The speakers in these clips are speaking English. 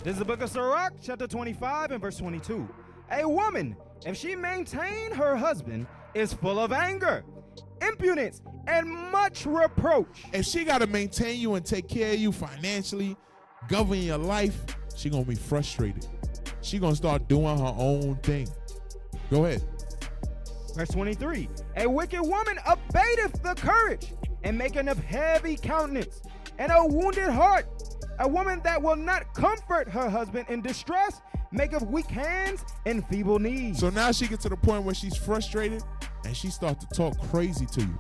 This is the book of Sirach, chapter 25 and verse 22. A woman, if she maintain her husband, is full of anger, impudence, and much reproach. If she got to maintain you and take care of you financially, govern your life, she going to be frustrated. She going to start doing her own thing. Go ahead. Verse 23. A wicked woman abateth the courage, and maketh a heavy countenance, and a wounded heart. A woman that will not comfort her husband in distress maketh weak hands and feeble knees. So now she gets to the point where she's frustrated and she starts to talk crazy to you.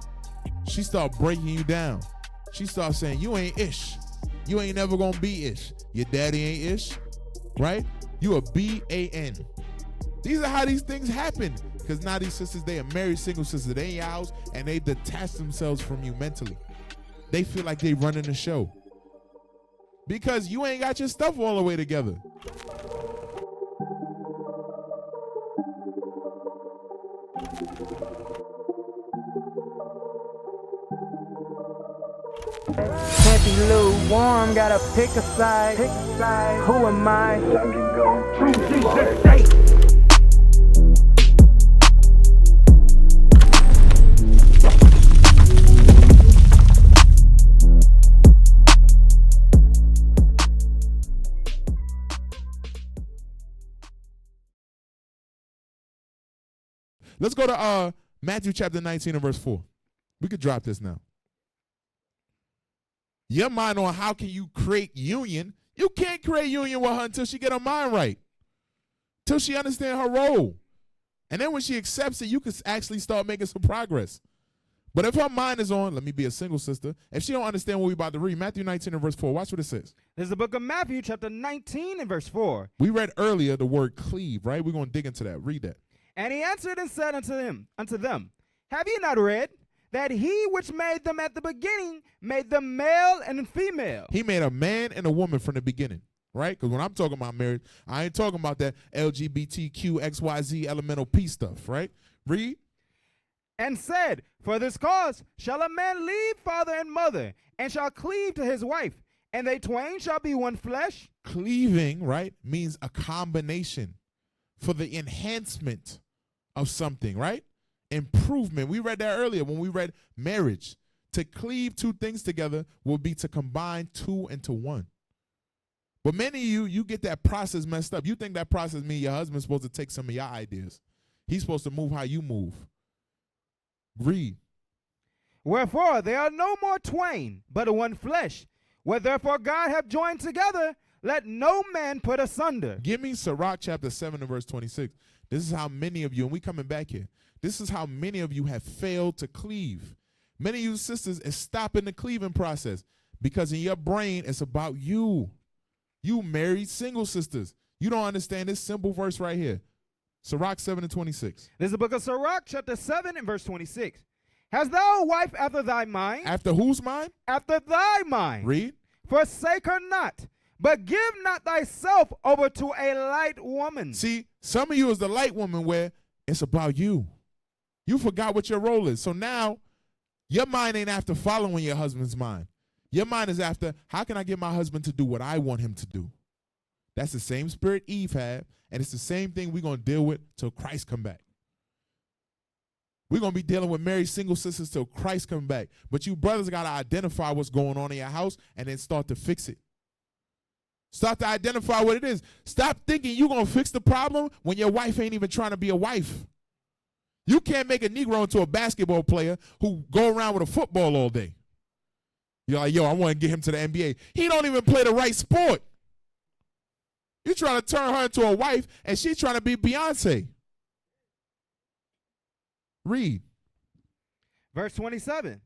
She starts breaking you down. She starts saying, you ain't ish. You ain't never gonna be ish. Your daddy ain't ish, right? You a B-A-N. These are how these things happen. Because now these sisters, they are married single sisters. They in your house and they detach themselves from you mentally. They feel like they running the show. Because you ain't got your stuff all the way together. Can't be lukewarm, gotta pick a side. Who am I? Let's go to Matthew chapter 19 and verse 4. We could drop this now. Your mind on how can you create union. You can't create union with her until she get her mind right. Till she understand her role. And then when she accepts it, you can actually start making some progress. But if her mind is on, let me be a single sister, if she don't understand what we about to read, Matthew 19 and verse 4, watch what it says. This is the book of Matthew chapter 19 and verse 4. We read earlier the word cleave, right? We're going to dig into that. Read that. And he answered and said unto them, have ye not read that he which made them at the beginning made them male and female? He made a man and a woman from the beginning, right? Because when I'm talking about marriage, I ain't talking about that LGBTQ, XYZ, elemental P stuff, right? Read. And said, for this cause shall a man leave father and mother, and shall cleave to his wife, and they twain shall be one flesh. Cleaving, right, means a combination for the enhancement of something, right? Improvement. We read that earlier when we read marriage. To cleave two things together will be to combine two into one. But many of you get that process messed up. You think that process means your husband's supposed to take some of your ideas. He's supposed to move how you move. Read. Wherefore they are no more twain, but one flesh. What therefore God hath joined together, let no man put asunder. Give me Sirach chapter 7 and verse 26. This is how many of you, and we coming back here, this is how many of you have failed to cleave. Many of you sisters is stopping the cleaving process because in your brain it's about you. You married single sisters. You don't understand this simple verse right here. Sirach 7 and 26. This is the book of Sirach chapter 7 and verse 26. Hast thou a wife after thy mind? After whose mind? After thy mind. Read. Forsake her not, but give not thyself over to a light woman. See, some of you is the light woman where it's about you. You forgot what your role is. So now your mind ain't after following your husband's mind. Your mind is after, how can I get my husband to do what I want him to do? That's the same spirit Eve had, and it's the same thing we're going to deal with till Christ come back. We're going to be dealing with married single sisters till Christ come back. But you brothers got to identify what's going on in your house and then start to fix it. Start to identify what it is. Stop thinking you're going to fix the problem when your wife ain't even trying to be a wife. You can't make a Negro into a basketball player who go around with a football all day. You're like, yo, I want to get him to the NBA. He don't even play the right sport. You're trying to turn her into a wife, and she's trying to be Beyonce. Read. Verse 27.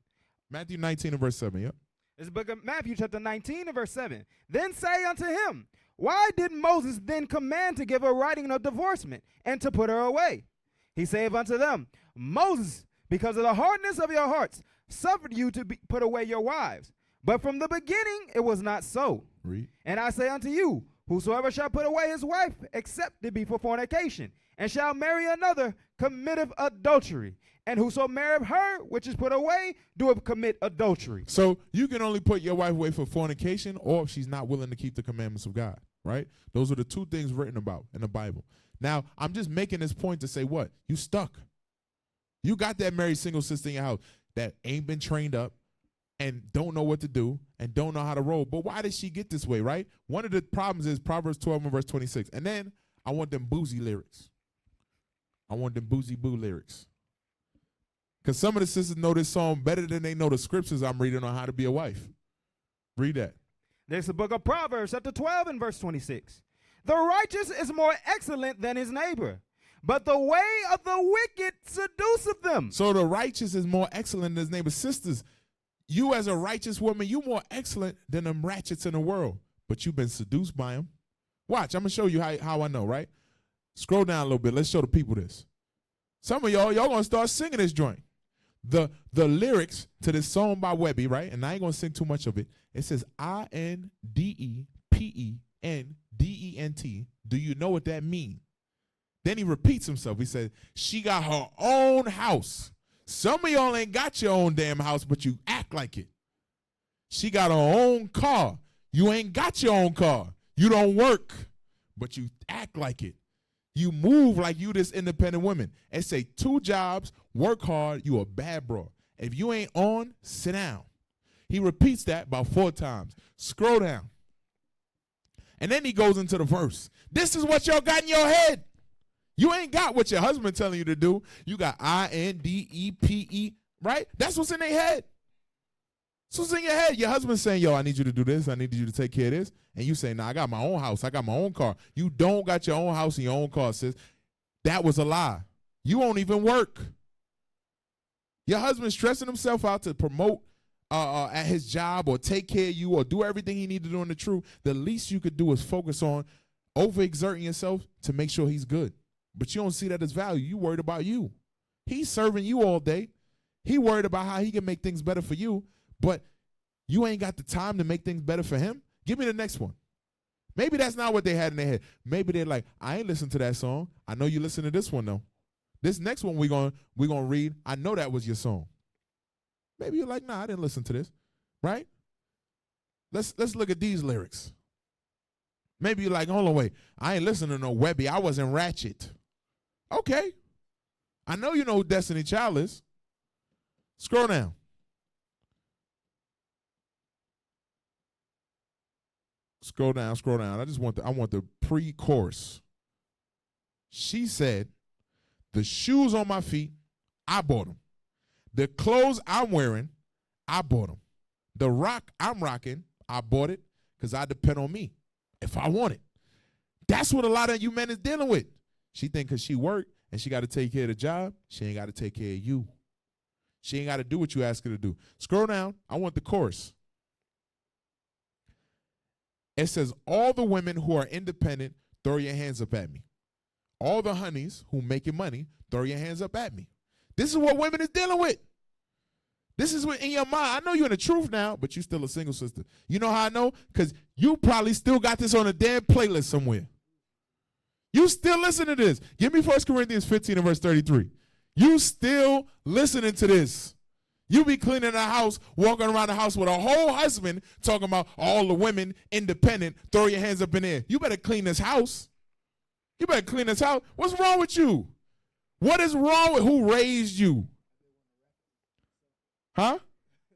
Matthew 19 and verse 7, yep. This is the book of Matthew chapter 19 and verse 7. Then say unto him, why did Moses then command to give a writing of divorcement and to put her away? He saith unto them, Moses, because of the hardness of your hearts, suffered you to put away your wives. But from the beginning it was not so. Read. And I say unto you, whosoever shall put away his wife, except it be for fornication, and shall marry another, committeth adultery. And whoso marrieth her, which is put away, doeth commit adultery. So you can only put your wife away for fornication or if she's not willing to keep the commandments of God, right? Those are the two things written about in the Bible. Now, I'm just making this point to say what? You stuck. You got that married single sister in your house that ain't been trained up and don't know what to do and don't know how to roll. But why did she get this way, right? One of the problems is Proverbs 12 and verse 26. And then I want them boozy lyrics. I want them boozy boo lyrics. Because some of the sisters know this song better than they know the scriptures I'm reading on how to be a wife. Read that. There's the book of Proverbs, chapter 12 and verse 26. The righteous is more excellent than his neighbor, but the way of the wicked seduceth them. So the righteous is more excellent than his neighbor. Sisters, you as a righteous woman, you more excellent than them ratchets in the world, but you've been seduced by them. Watch, I'm going to show you how I know, right? Scroll down a little bit. Let's show the people this. Some of y'all going to start singing this joint. The lyrics to this song by Webby, right? And I ain't going to sing too much of it. It says INDEPENDENT. Do you know what that means? Then he repeats himself. He says, she got her own house. Some of y'all ain't got your own damn house, but you act like it. She got her own car. You ain't got your own car. You don't work, but you act like it. You move like you this independent woman. And say 2 jobs, work hard, you a bad bro. If you ain't on, sit down. He repeats that about 4 times. Scroll down. And then he goes into the verse. This is what y'all got in your head. You ain't got what your husband telling you to do. You got INDEPE, right? That's what's in their head. So what's in your head. Your husband's saying, yo, I need you to do this. I need you to take care of this. And you say, nah, I got my own house. I got my own car. You don't got your own house and your own car, sis. That was a lie. You won't even work. Your husband's stressing himself out to promote at his job or take care of you or do everything he needs to do in the truth. The least you could do is focus on overexerting yourself to make sure he's good. But you don't see that as value. You worried about you. He's serving you all day. He worried about how he can make things better for you, but you ain't got the time to make things better for him. Give me the next one. Maybe that's not what they had in their head. Maybe they're like, I ain't listen to that song. I know you listen to this one, though. This next one we're gonna read, I know that was your song. Maybe you're like, nah, I didn't listen to this, right? Let's look at these lyrics. Maybe you're like, hold on, wait. I ain't listening to no Webby. I wasn't ratchet. Okay. I know you know who Destiny Child is. Scroll down. Scroll down. I want the pre-chorus. She said, the shoes on my feet, I bought them. The clothes I'm wearing, I bought them. The rock I'm rocking, I bought it because I depend on me if I want it. That's what a lot of you men is dealing with. She think because she worked and she got to take care of the job, she ain't got to take care of you. She ain't got to do what you ask her to do. Scroll down. I want the chorus. It says, all the women who are independent, throw your hands up at me. All the honeys who making money, throw your hands up at me. This is what women is dealing with. This is what in your mind. I know you're in the truth now, but you still a single sister. You know how I know? Because you probably still got this on a damn playlist somewhere. You still listen to this. Give me 1 Corinthians 15 and verse 33. You still listening to this. You be cleaning the house, walking around the house with a whole husband talking about all the women independent. Throw your hands up in there. You better clean this house. You better clean this house. What's wrong with you? What is wrong with who raised you? Huh?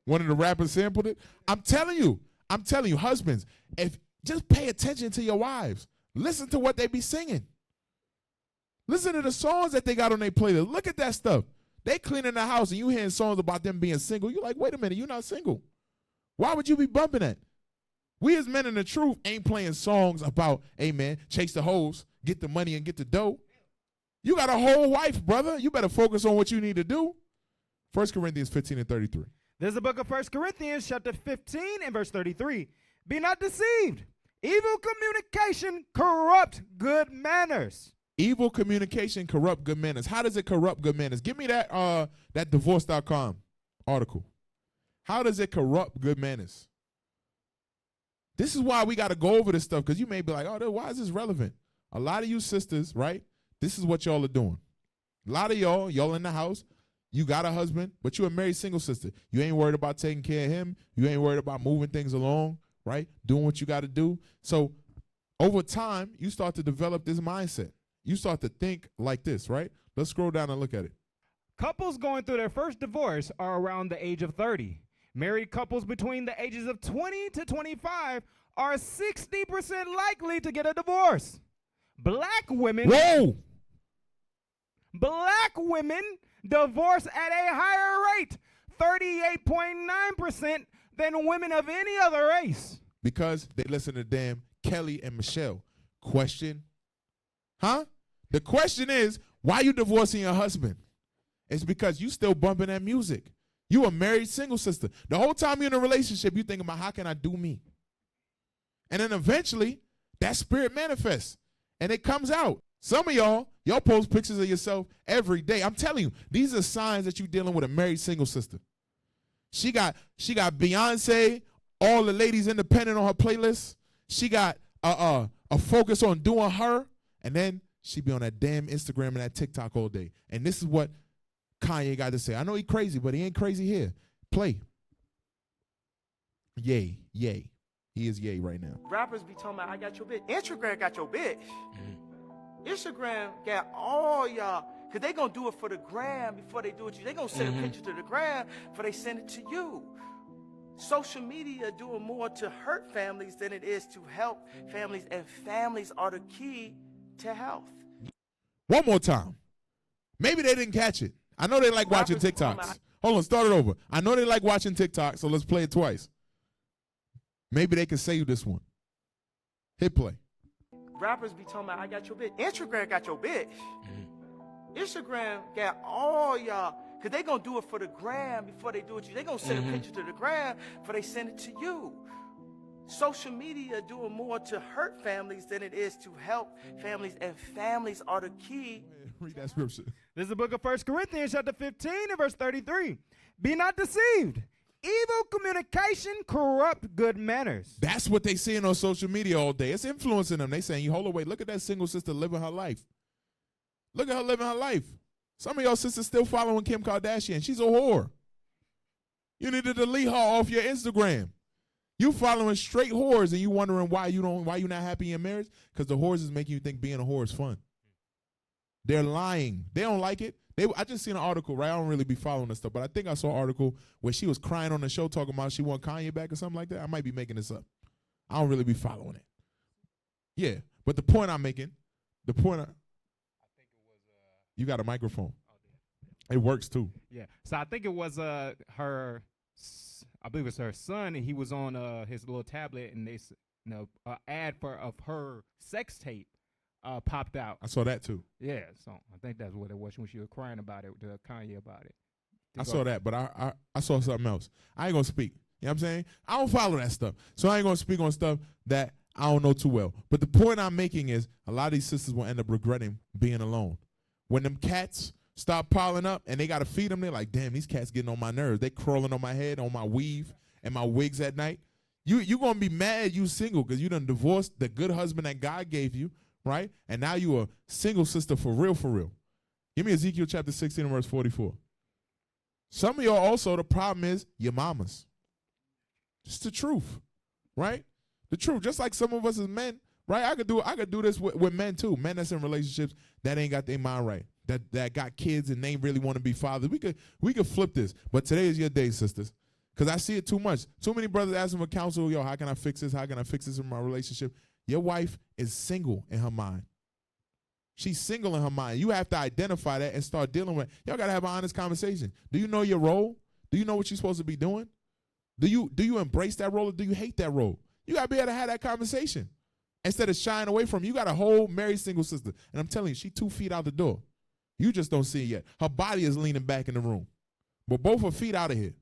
One of the rappers sampled it? I'm telling you, husbands, if just pay attention to your wives. Listen to what they be singing. Listen to the songs that they got on their playlist. Look at that stuff. They cleaning the house and you hearing songs about them being single. You're like, wait a minute, you're not single. Why would you be bumping that? We as men in the truth ain't playing songs about, hey man, chase the hoes, get the money and get the dough. You got a whole wife, brother. You better focus on what you need to do. 1 Corinthians 15 and 33. There's the book of 1 Corinthians chapter 15 and verse 33. Be not deceived. Evil communication corrupt good manners. Evil communication corrupt good manners. How does it corrupt good manners? Give me that divorce.com article. How does it corrupt good manners? This is why we got to go over this stuff, because you may be like, oh, why is this relevant? A lot of you sisters, right? This is what y'all are doing. A lot of y'all in the house, you got a husband, but you're a married single sister. You ain't worried about taking care of him. You ain't worried about moving things along, right? Doing what you got to do. So over time, you start to develop this mindset. You start to think like this, right? Let's scroll down and look at it. Couples going through their first divorce are around the age of 30. Married couples between the ages of 20 to 25 are 60% likely to get a divorce. Black women divorce at a higher rate, 38.9%, than women of any other race. Because they listen to damn Kelly and Michelle. Question? Huh? The question is, why you divorcing your husband? It's because you still bumping that music. You a married single sister. The whole time you're in a relationship, you thinking about how can I do me? And then eventually, that spirit manifests. And it comes out. Some of y'all post pictures of yourself every day. I'm telling you, these are signs that you're dealing with a married single sister. She got Beyonce, all the ladies independent on her playlist. She got a focus on doing her. And then she be on that damn Instagram and that TikTok all day. And this is what Kanye got to say. I know he crazy, but he ain't crazy here. Play. Yay. He is yay right now. Rappers be talking about, I got your bitch. Instagram got your bitch. Instagram got all y'all. Because they going to do it for the gram before they do it to you. They going to send a picture to the gram before they send it to you. Social media doing more to hurt families than it is to help families. And families are the key to health. One more time. Maybe they didn't catch it. I know they like watching TikToks. Hold on, start it over. I know they like watching TikTok, so let's play it twice. Maybe they can save this one. Hit play. Rappers be talking about, I got your bitch. Instagram got your bitch. Instagram got all y'all. Because they going to do it for the gram before they do it to you. They going to send a picture to the gram before they send it to you. Social media doing more to hurt families than it is to help families. And families are the key. Read that scripture. This is the book of 1 Corinthians chapter 15 and verse 33. Be not deceived. Evil communication corrupt good manners. That's what they seeing on social media all day. It's influencing them. They saying, hold on, wait, look at that single sister living her life. Look at her living her life. Some of y'all sisters still following Kim Kardashian. She's a whore. You need to delete her off your Instagram. You following straight whores and you wondering why you're not happy in your marriage? Because the whores is making you think being a whore is fun. They're lying. They don't like it. I just seen an article, right? I don't really be following this stuff, but I think I saw an article where she was crying on the show talking about she want Kanye back or something like that. I might be making this up. I don't really be following it. Yeah, but the point I'm making, I think it was you got a microphone. It works too. Yeah. So I think it was I believe it's her son, and he was on his little tablet, and they ad of her sex tape popped out. I saw that too. Yeah, so I think that's what it was when she was crying about it, to Kanye about it. I saw that, but I saw something else. I ain't gonna speak. You know what I'm saying? I don't follow that stuff. So I ain't gonna speak on stuff that I don't know too well. But the point I'm making is a lot of these sisters will end up regretting being alone. When them cats start piling up and they gotta feed them, they're like, damn, these cats getting on my nerves. They crawling on my head, on my weave, and my wigs at night. You gonna be mad you single because you done divorced the good husband that God gave you, right? And now you a single sister for real, for real. Give me Ezekiel chapter 16 verse 44. Some of y'all also, the problem is your mamas. Just the truth, right? The truth. Just like some of us as men, right? I could do this with men too. Men that's in relationships that ain't got their mind right. That got kids and they really want to be fathers. We could flip this. But today is your day, sisters. Because I see it too much. Too many brothers asking for counsel. Yo, how can I fix this? How can I fix this in my relationship? Your wife is single in her mind. She's single in her mind. You have to identify that and start dealing with it. Y'all got to have an honest conversation. Do you know your role? Do you know what you're supposed to be doing? Do you embrace that role or do you hate that role? You got to be able to have that conversation. Instead of shying away from it, you got a whole married single sister. And I'm telling you, she's 2 feet out the door. You just don't see it yet. Her body is leaning back in the room. But both her feet out of here.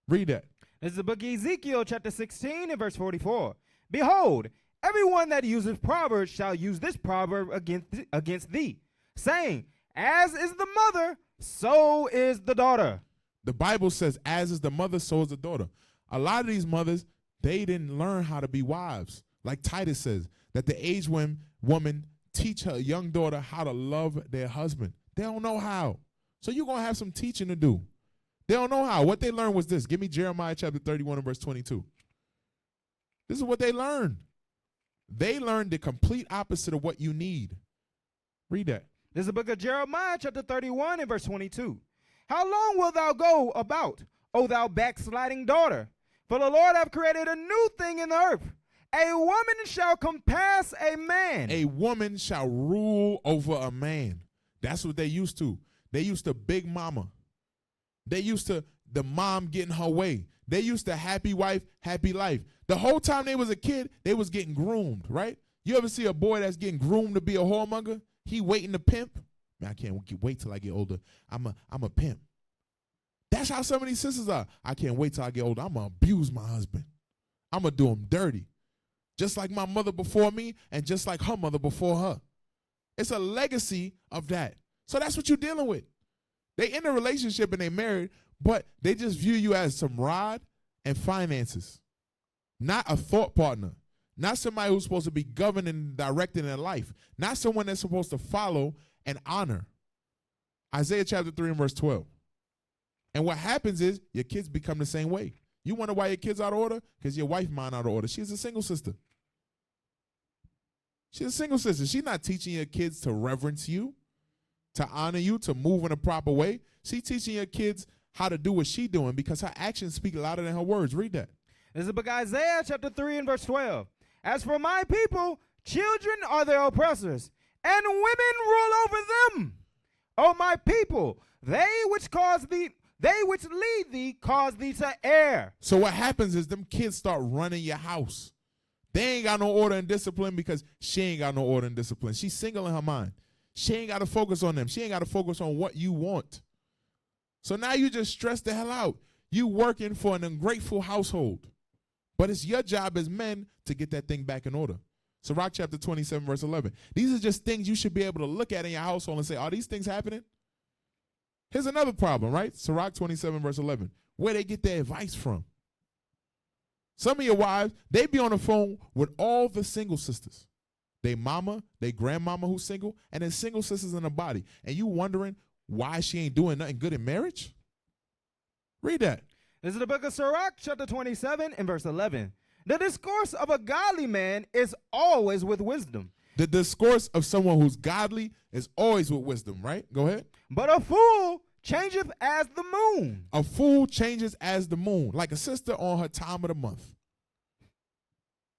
Read that. This is the book of Ezekiel chapter 16 and verse 44. Behold, everyone that uses proverbs shall use this proverb against thee, saying, as is the mother, so is the daughter. The Bible says, as is the mother, so is the daughter. A lot of these mothers, they didn't learn how to be wives. Like Titus says, that the aged woman teach her young daughter how to love their husband. They don't know how. So you're going to have some teaching to do. They don't know how. What they learned was this. Give me Jeremiah chapter 31 and verse 22. This is what they learned. They learn the complete opposite of what you need. Read that. This is the book of Jeremiah, chapter 31, and verse 22. How long wilt thou go about, O thou backsliding daughter? For the Lord hath created a new thing in the earth. A woman shall compass a man. A woman shall rule over a man. That's what they used to. They used to big mama. They used to the mom getting her way. They used to happy wife, happy life. The whole time they was a kid, they was getting groomed, right? You ever see a boy that's getting groomed to be a whoremonger? He waiting to pimp. Man, I can't wait till I get older. I'm a pimp. That's how some of these sisters are. I can't wait till I get older. I'm going to abuse my husband. I'm going to do him dirty. Just like my mother before me and just like her mother before her. It's a legacy of that. So that's what you're dealing with. They in a relationship and they married, but they just view you as some rod and finances. Not a thought partner. Not somebody who's supposed to be governing and directing their life. Not someone that's supposed to follow and honor. Isaiah chapter 3 and verse 12. And what happens is your kids become the same way. You wonder why your kids out of order? Because your wife mind out of order. She's a single sister. She's a single sister. She's not teaching your kids to reverence you, to honor you, to move in a proper way. She's teaching your kids how to do what she's doing because her actions speak louder than her words. Read that. This is the book of Isaiah chapter 3 and verse 12. As for my people, children are their oppressors, and women rule over them. O my people, they which lead thee cause thee to err. So what happens is them kids start running your house. They ain't got no order and discipline because she ain't got no order and discipline. She's single in her mind. She ain't got to focus on them. She ain't got to focus on what you want. So now you just stress the hell out. You working for an ungrateful household. But it's your job as men to get that thing back in order. Sirach chapter 27, verse 11. These are just things you should be able to look at in your household and say, are these things happening? Here's another problem, right? Sirach 27, verse 11. Where they get their advice from. Some of your wives, they be on the phone with all the single sisters. They mama, they grandmama who's single, and then single sisters in the body. And you wondering why she ain't doing nothing good in marriage? Read that. This is the book of Sirach, chapter 27 and verse 11. The discourse of a godly man is always with wisdom. The discourse of someone who's godly is always with wisdom, right? Go ahead. But a fool changeth as the moon. A fool changes as the moon, like a sister on her time of the month.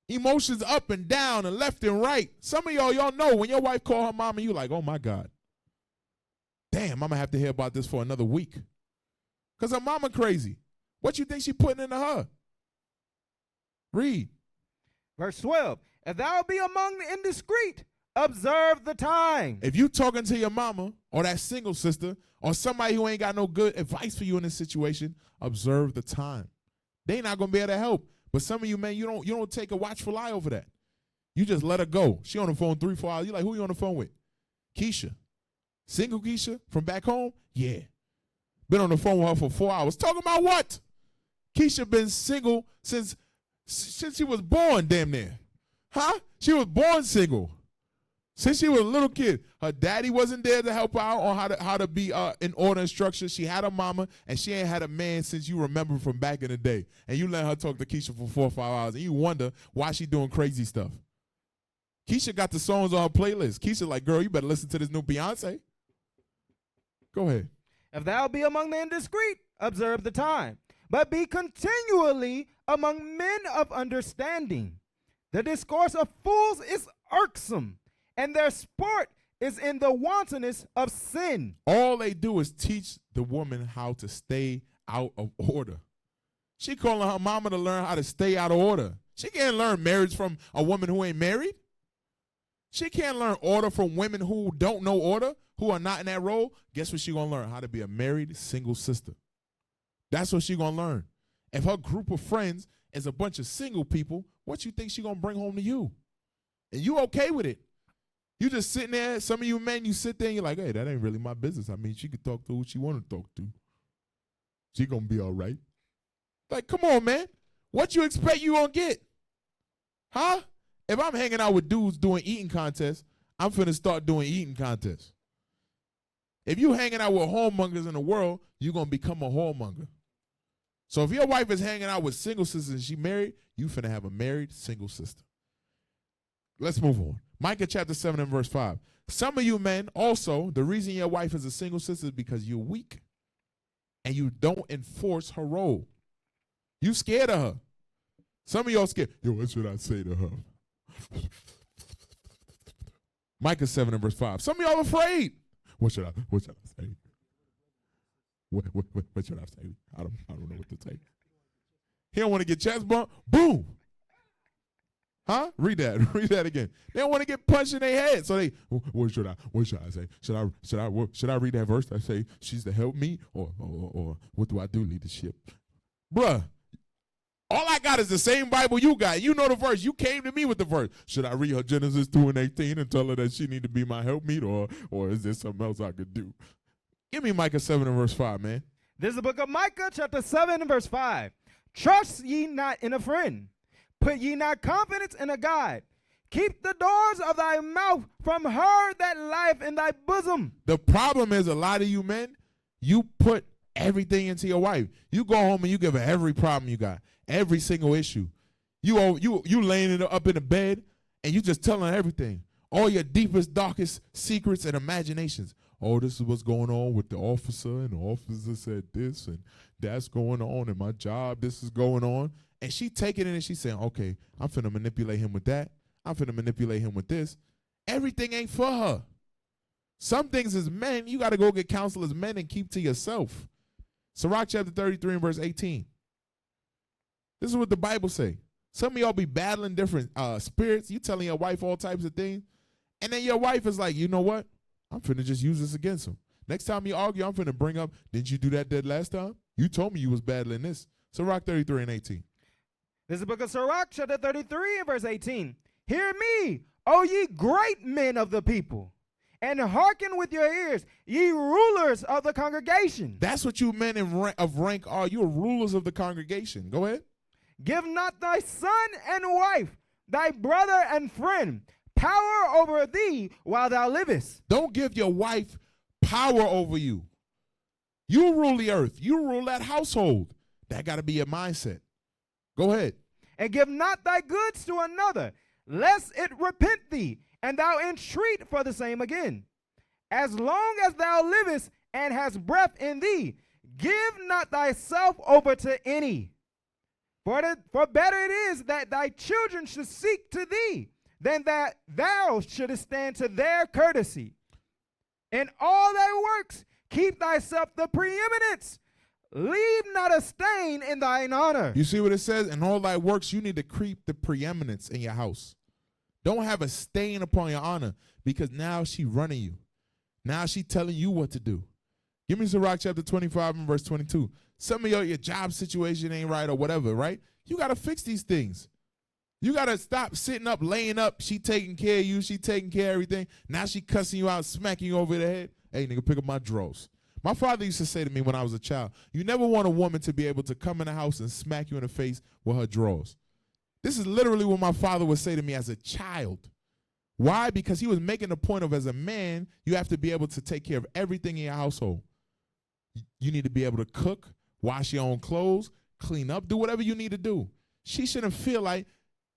Emotions up and down and left and right. Some of y'all know when your wife call her mama, you like, oh my God. Damn, I'm going to have to hear about this for another week. Because her mama crazy. What you think she putting into her? Read. Verse 12. If thou be among the indiscreet, observe the time. If you talking to your mama or that single sister or somebody who ain't got no good advice for you in this situation, observe the time. They not going to be able to help. But some of you men, you don't take a watchful eye over that. You just let her go. She on the phone 3-4 hours. You like, who you on the phone with? Keisha. Single Keisha from back home? Yeah. Been on the phone with her for 4 hours. Talking about what? Keisha been single since she was born, damn near. Huh? She was born single. Since she was a little kid. Her daddy wasn't there to help her out on how to be in order and structure. She had a mama, and she ain't had a man since you remember from back in the day. And you let her talk to Keisha for 4 or 5 hours, and you wonder why she doing crazy stuff. Keisha got the songs on her playlist. Keisha like, girl, you better listen to this new Beyonce. Go ahead. If thou be among the indiscreet, observe the time. But be continually among men of understanding. The discourse of fools is irksome, and their sport is in the wantonness of sin. All they do is teach the woman how to stay out of order. She calling her mama to learn how to stay out of order. She can't learn marriage from a woman who ain't married. She can't learn order from women who don't know order, who are not in that role. Guess what she gonna learn? How to be a married single sister. That's what she gonna learn. If her group of friends is a bunch of single people, what you think she gonna bring home to you? And you okay with it? You just sitting there, some of you men, you sit there and you're like, hey, that ain't really my business. I mean, she could talk to who she want to talk to. She gonna be all right. Like, come on, man. What you expect you gonna get? Huh? If I'm hanging out with dudes doing eating contests, I'm finna start doing eating contests. If you hanging out with whoremongers in the world, you're gonna become a whoremonger. So if your wife is hanging out with single sisters and she married, you finna have a married single sister. Let's move on. Micah chapter 7 and verse 5. Some of you men also, the reason your wife is a single sister is because you're weak and you don't enforce her role. You scared of her. Some of y'all scared. Yo, what should I say to her? Micah 7 and verse 5. Some of y'all afraid. What should I say? What should I say? I don't know what to say. He don't want to get chest bumped. Boom. Huh? Read that again. They don't want to get punched in their head. So they, what should I say? Should I read that verse that say she's to help me? Or what do I do, leadership? Bruh, all I got is the same Bible you got. You know the verse. You came to me with the verse. Should I read her Genesis 2 and 18 and tell her that she need to be my helpmeet, or is there something else I could do? Give me Micah 7 and verse 5, man. This is the book of Micah, chapter 7 and verse 5. Trust ye not in a friend. Put ye not confidence in a guide. Keep the doors of thy mouth from her that lieth in thy bosom. The problem is a lot of you men, you put everything into your wife. You go home and you give her every problem you got, every single issue. You laying it up in the bed and you just telling her everything. All your deepest, darkest secrets and imaginations. Oh, this is what's going on with the officer, and the officer said this, and that's going on in my job. This is going on. And she taking it and she's saying, okay, I'm finna manipulate him with that. I'm finna manipulate him with this. Everything ain't for her. Some things as men, you got to go get counsel as men and keep to yourself. Sirach chapter 33 and verse 18. This is what the Bible say. Some of y'all be battling different spirits. You telling your wife all types of things. And then your wife is like, you know what? I'm finna just use this against him. Next time you argue, I'm finna bring up, didn't you do that last time? You told me you was battling this. Sirach 33 and 18. This is the book of Sirach, chapter 33 and verse 18. Hear me, O ye great men of the people, and hearken with your ears, ye rulers of the congregation. That's what you men of rank are. You are rulers of the congregation. Go ahead. Give not thy son and wife, thy brother and friend, power over thee while thou livest. Don't give your wife power over you. You rule the earth. You rule that household. That got to be your mindset. Go ahead. And give not thy goods to another, lest it repent thee, and thou entreat for the same again. As long as thou livest and hast breath in thee, give not thyself over to any. For better it is that thy children should seek to thee, than that thou shouldest stand to their courtesy. In all thy works, keep thyself the preeminence. Leave not a stain in thine honor. You see what it says? In all thy works, you need to keep the preeminence in your house. Don't have a stain upon your honor, because now she running you. Now she telling you what to do. Give me Sirach chapter 25 and verse 22. Some of your job situation ain't right or whatever, right? You got to fix these things. You got to stop sitting up, laying up. She taking care of you. She taking care of everything. Now she cussing you out, smacking you over the head. Hey, nigga, pick up my drawers. My father used to say to me when I was a child, you never want a woman to be able to come in the house and smack you in the face with her drawers. This is literally what my father would say to me as a child. Why? Because he was making the point of, as a man, you have to be able to take care of everything in your household. You need to be able to cook, wash your own clothes, clean up, do whatever you need to do. She shouldn't feel like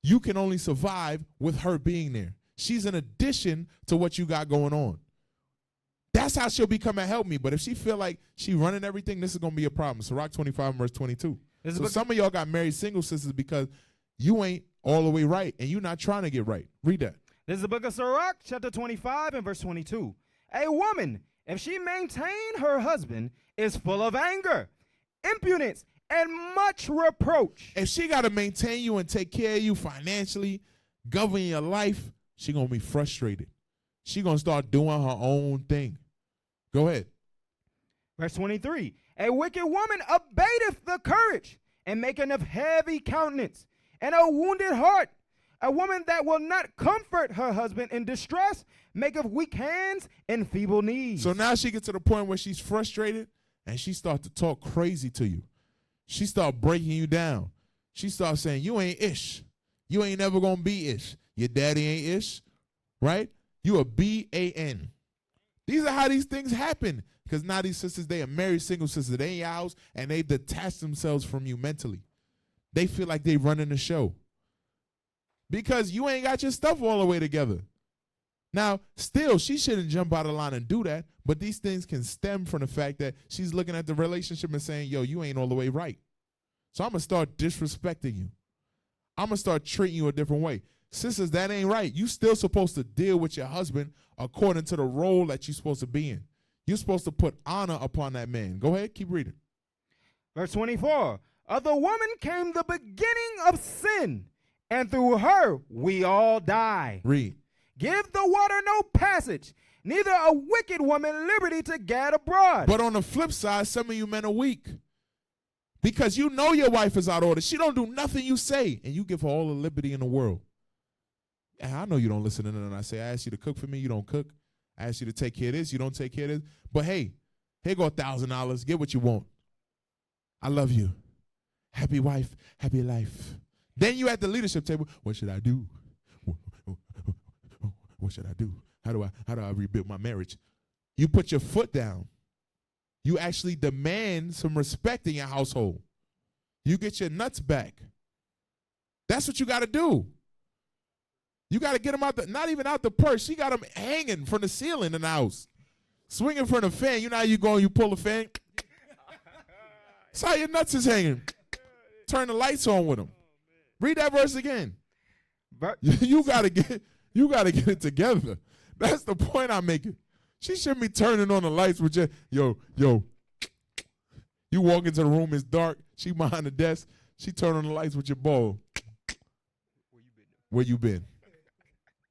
you can only survive with her being there. She's an addition to what you got going on. That's how she'll become a help me. But if she feel like she running everything, this is going to be a problem. Sirach 25 verse 22. So some of y'all got married single sisters because you ain't all the way right and you're not trying to get right. Read that. This is the book of Sirach, chapter 25 and verse 22. A woman, if she maintain her husband, is full of anger, impudence, and much reproach. If she got to maintain you and take care of you financially, govern your life, she going to be frustrated. She going to start doing her own thing. Go ahead. Verse 23. A wicked woman abateth the courage, and maketh of heavy countenance, and a wounded heart. A woman that will not comfort her husband in distress, maketh weak hands and feeble knees. So now she gets to the point where she's frustrated, and she starts to talk crazy to you. She start breaking you down. She starts saying, you ain't ish. You ain't never going to be ish. Your daddy ain't ish, right? You a B-A-N. These are how these things happen. Because now these sisters, they are married single sisters. They in your house, and they detach themselves from you mentally. They feel like they running the show. because you ain't got your stuff all the way together. Now, still, she shouldn't jump out of line and do that, but these things can stem from the fact that she's looking at the relationship and saying, yo, you ain't all the way right. So I'm going to start disrespecting you. I'm going to start treating you a different way. Sisters, that ain't right. You still supposed to deal with your husband according to the role that you're supposed to be in. You're supposed to put honor upon that man. Go ahead, keep reading. Verse 24, of the woman came the beginning of sin, and through her we all die. Read. Give the water no passage, neither a wicked woman liberty to gad abroad. But on the flip side, some of you men are weak. Because you know your wife is out of order. She don't do nothing you say, and you give her all the liberty in the world. And I know you don't listen to nothing I say. I ask you to cook for me, you don't cook. I ask you to take care of this, you don't take care of this. But hey, here go $1,000. Get what you want. I love you. Happy wife, happy life. Then you at the leadership table. What should I do? What should I do? How do I rebuild my marriage? You put your foot down. You actually demand some respect in your household. You get your nuts back. That's what you got to do. You got to get them out not even out the purse. You got them hanging from the ceiling in the house. Swinging from the fan. You know how you go and you pull the fan? That's how your nuts is hanging. Turn the lights on with them. Read that verse again. You got to get it together. That's the point I'm making. She shouldn't be turning on the lights with yo. You walk into the room, it's dark. She behind the desk. She turn on the lights with your bowl. Where you been?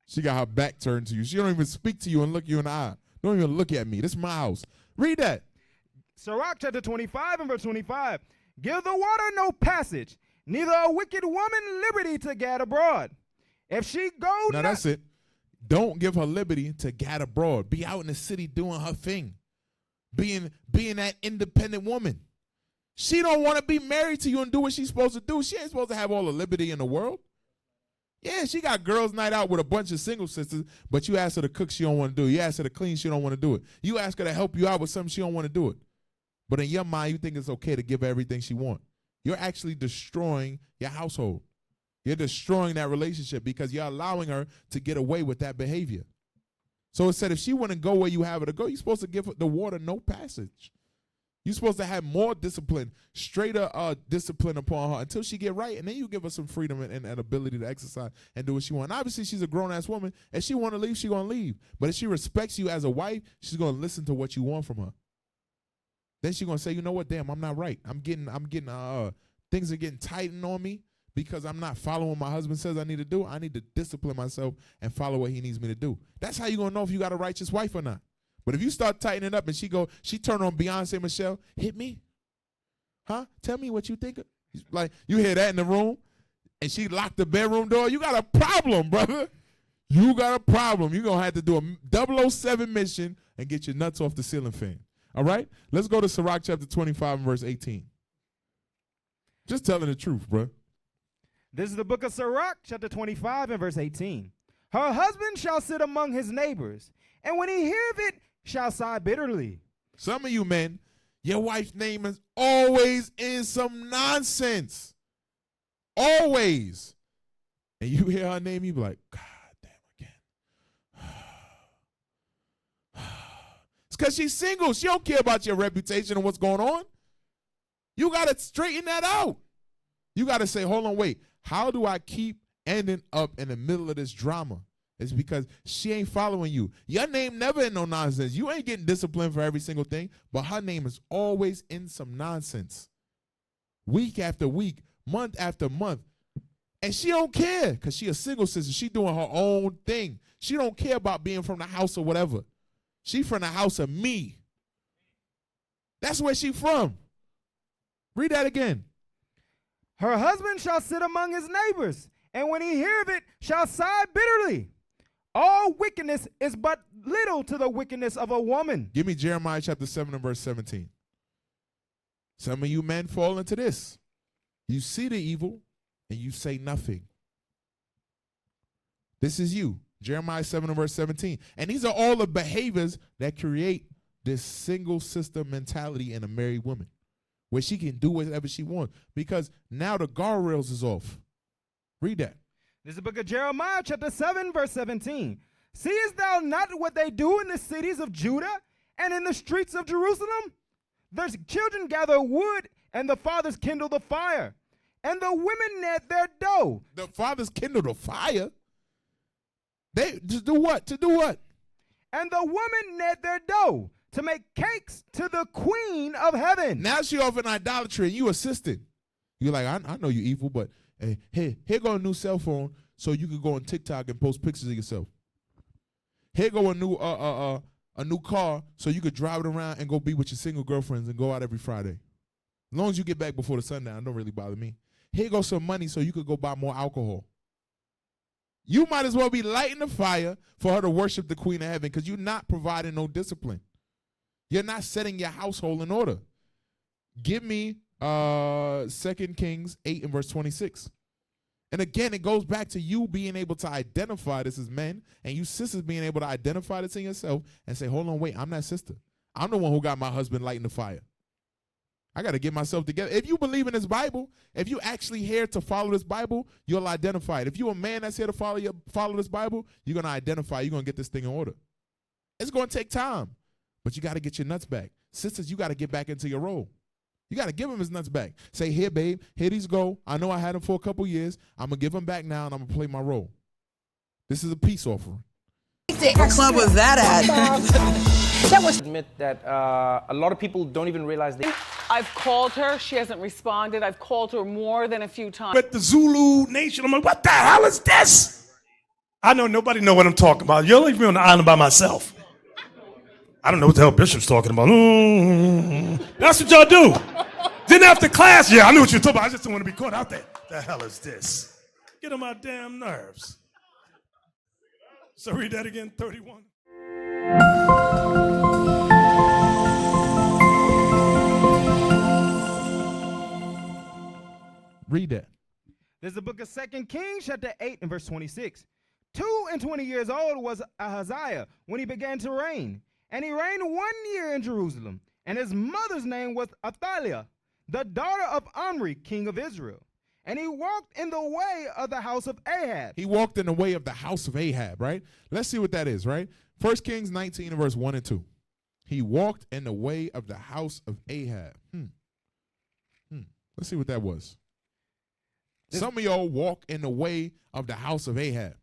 She got her back turned to you. She don't even speak to you and look you in the eye. Don't even look at me. This is my house. Read that. Sirach chapter 25 and verse 25. Give the water no passage, neither a wicked woman liberty to gad abroad. If she go now that's it. Don't give her liberty to gad abroad. Be out in the city doing her thing. Being that independent woman. She don't want to be married to you and do what she's supposed to do. She ain't supposed to have all the liberty in the world. Yeah, she got girls' night out with a bunch of single sisters, but you ask her to cook, she don't want to do it. You ask her to clean, she don't want to do it. You ask her to help you out with something, she don't want to do it. But in your mind, you think it's okay to give her everything she wants. You're actually destroying your household. You're destroying that relationship because you're allowing her to get away with that behavior. So it said if she wouldn't go where you have her to go, you're supposed to give her the water no passage. You're supposed to have more discipline, straighter discipline upon her until she get right, and then you give her some freedom and ability to exercise and do what she wants. Obviously, she's a grown-ass woman. If she want to leave, she's going to leave. But if she respects you as a wife, she's going to listen to what you want from her. Then she's going to say, you know what, damn, I'm not right. I'm getting things are getting tightened on me because I'm not following what my husband says I need to do. I need to discipline myself and follow what he needs me to do. That's how you're going to know if you got a righteous wife or not. But if you start tightening up and she turn on Beyonce Michelle, hit me. Huh? Tell me what you think. Like, you hear that in the room and she locked the bedroom door, you got a problem, brother. You got a problem. You're going to have to do a 007 mission and get your nuts off the ceiling fan. All right? Let's go to Sirach chapter 25 and verse 18. Just telling the truth, bro. This is the book of Sirach, chapter 25 and verse 18. Her husband shall sit among his neighbors, and when he heareth it, shall sigh bitterly. Some of you men, your wife's name is always in some nonsense. Always. And you hear her name, you be like, God damn again. It's because she's single. She don't care about your reputation and what's going on. You got to straighten that out. You got to say, hold on, wait. How do I keep ending up in the middle of this drama? It's because she ain't following you. Your name never in no nonsense. You ain't getting disciplined for every single thing, but her name is always in some nonsense. Week after week, month after month. And she don't care because she a single sister. She doing her own thing. She don't care about being from the house or whatever. She from the house of me. That's where she from. Read that again. Her husband shall sit among his neighbors, and when he heareth it, shall sigh bitterly. All wickedness is but little to the wickedness of a woman. Give me Jeremiah chapter 7 and verse 17. Some of you men fall into this. You see the evil and you say nothing. This is you. Jeremiah 7 and verse 17. And these are all the behaviors that create this single sister mentality in a married woman, where she can do whatever she wants because now the guardrails is off. Read that. This is the book of Jeremiah, chapter 7, verse 17. Seest thou not what they do in the cities of Judah and in the streets of Jerusalem? The children gather wood, and the fathers kindle the fire, and the women knead their dough. The fathers kindle the fire? They to do what? To do what? And the women knead their dough to make cakes to the queen of heaven. Now she off in idolatry and you assisting. You're like, I know you evil, but hey, here go a new cell phone so you can go on TikTok and post pictures of yourself. Here go a new car so you could drive it around and go be with your single girlfriends and go out every Friday. As long as you get back before the sundown, don't really bother me. Here goes some money so you could go buy more alcohol. You might as well be lighting the fire for her to worship the queen of heaven because you're not providing no discipline. You're not setting your household in order. Give me 2 Kings 8 and verse 26. And again, it goes back to you being able to identify this as men and you sisters being able to identify this in yourself and say, hold on, wait, I'm that sister. I'm the one who got my husband lighting the fire. I got to get myself together. If you believe in this Bible, if you actually here to follow this Bible, you'll identify it. If you're a man that's here to follow this Bible, you're going to identify, you're going to get this thing in order. It's going to take time, but you got to get your nuts back. Sisters, you got to get back into your role. You got to give him his nuts back. Say, here, babe, here these go. I know I had them for a couple years. I'm going to give them back now, and I'm going to play my role. This is a peace offering. What club was that at? That was admit that a lot of people don't even realize they. I've called her. She hasn't responded. I've called her more than a few times. But the Zulu Nation, I'm like, what the hell is this? I know nobody know what I'm talking about. You'll leave me on the island by myself. I don't know what the hell Bishop's talking about. That's what y'all do. Then after class, yeah, I knew what you were talking about. I just don't want to be caught out there. The hell is this? Get on my damn nerves. So read that again, 31. Read that. This is the book of 2 Kings, chapter 8 and verse 26. 22 years old was Azariah when he began to reign. And he reigned 1 year in Jerusalem. And his mother's name was Athaliah, the daughter of Omri, king of Israel. And he walked in the way of the house of Ahab. He walked in the way of the house of Ahab, right? Let's see what that is, right? 1 Kings 19 and verse 1 and 2. He walked in the way of the house of Ahab. Let's see what that was. Some of y'all walk in the way of the house of Ahab.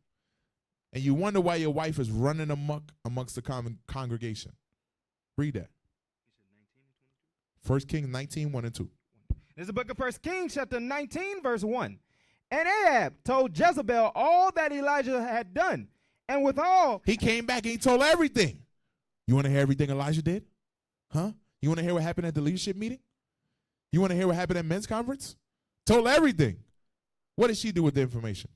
And you wonder why your wife is running amok amongst the congregation. Read that. 1 Kings 19, 1 and 2. This is the book of 1 Kings, chapter 19, verse 1. And Ahab told Jezebel all that Elijah had done. And withal, he came back and he told everything. You want to hear everything Elijah did? Huh? You want to hear what happened at the leadership meeting? You want to hear what happened at men's conference? Told everything. What did she do with the information?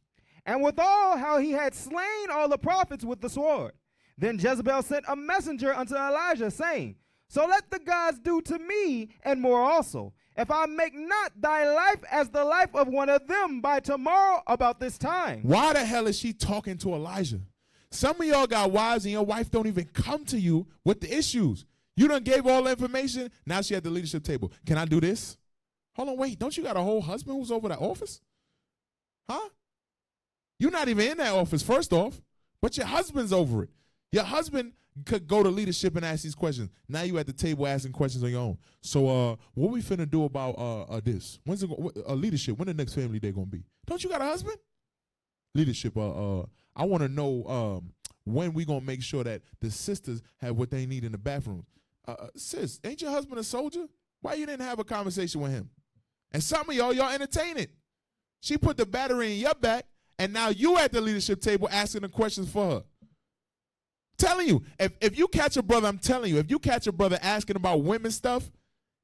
And withal, how he had slain all the prophets with the sword. Then Jezebel sent a messenger unto Elijah, saying, so let the gods do to me and more also, if I make not thy life as the life of one of them by tomorrow about this time. Why the hell is she talking to Elijah? Some of y'all got wives and your wife don't even come to you with the issues. You done gave all the information. Now she at the leadership table. Can I do this? Hold on, wait. Don't you got a whole husband who's over that office? Huh? You're not even in that office, first off, but your husband's over it. Your husband could go to leadership and ask these questions. Now you at the table asking questions on your own. So what we finna do about this? When's it leadership? When the next family day gonna be? Don't you got a husband? Leadership, I wanna know when we gonna make sure that the sisters have what they need in the bathroom. Sis, ain't your husband a soldier? Why you didn't have a conversation with him? And some of y'all entertain it. She put the battery in your back, and now you at the leadership table asking the questions for her. Telling you, if you catch a brother, I'm telling you, if you catch a brother asking about women stuff,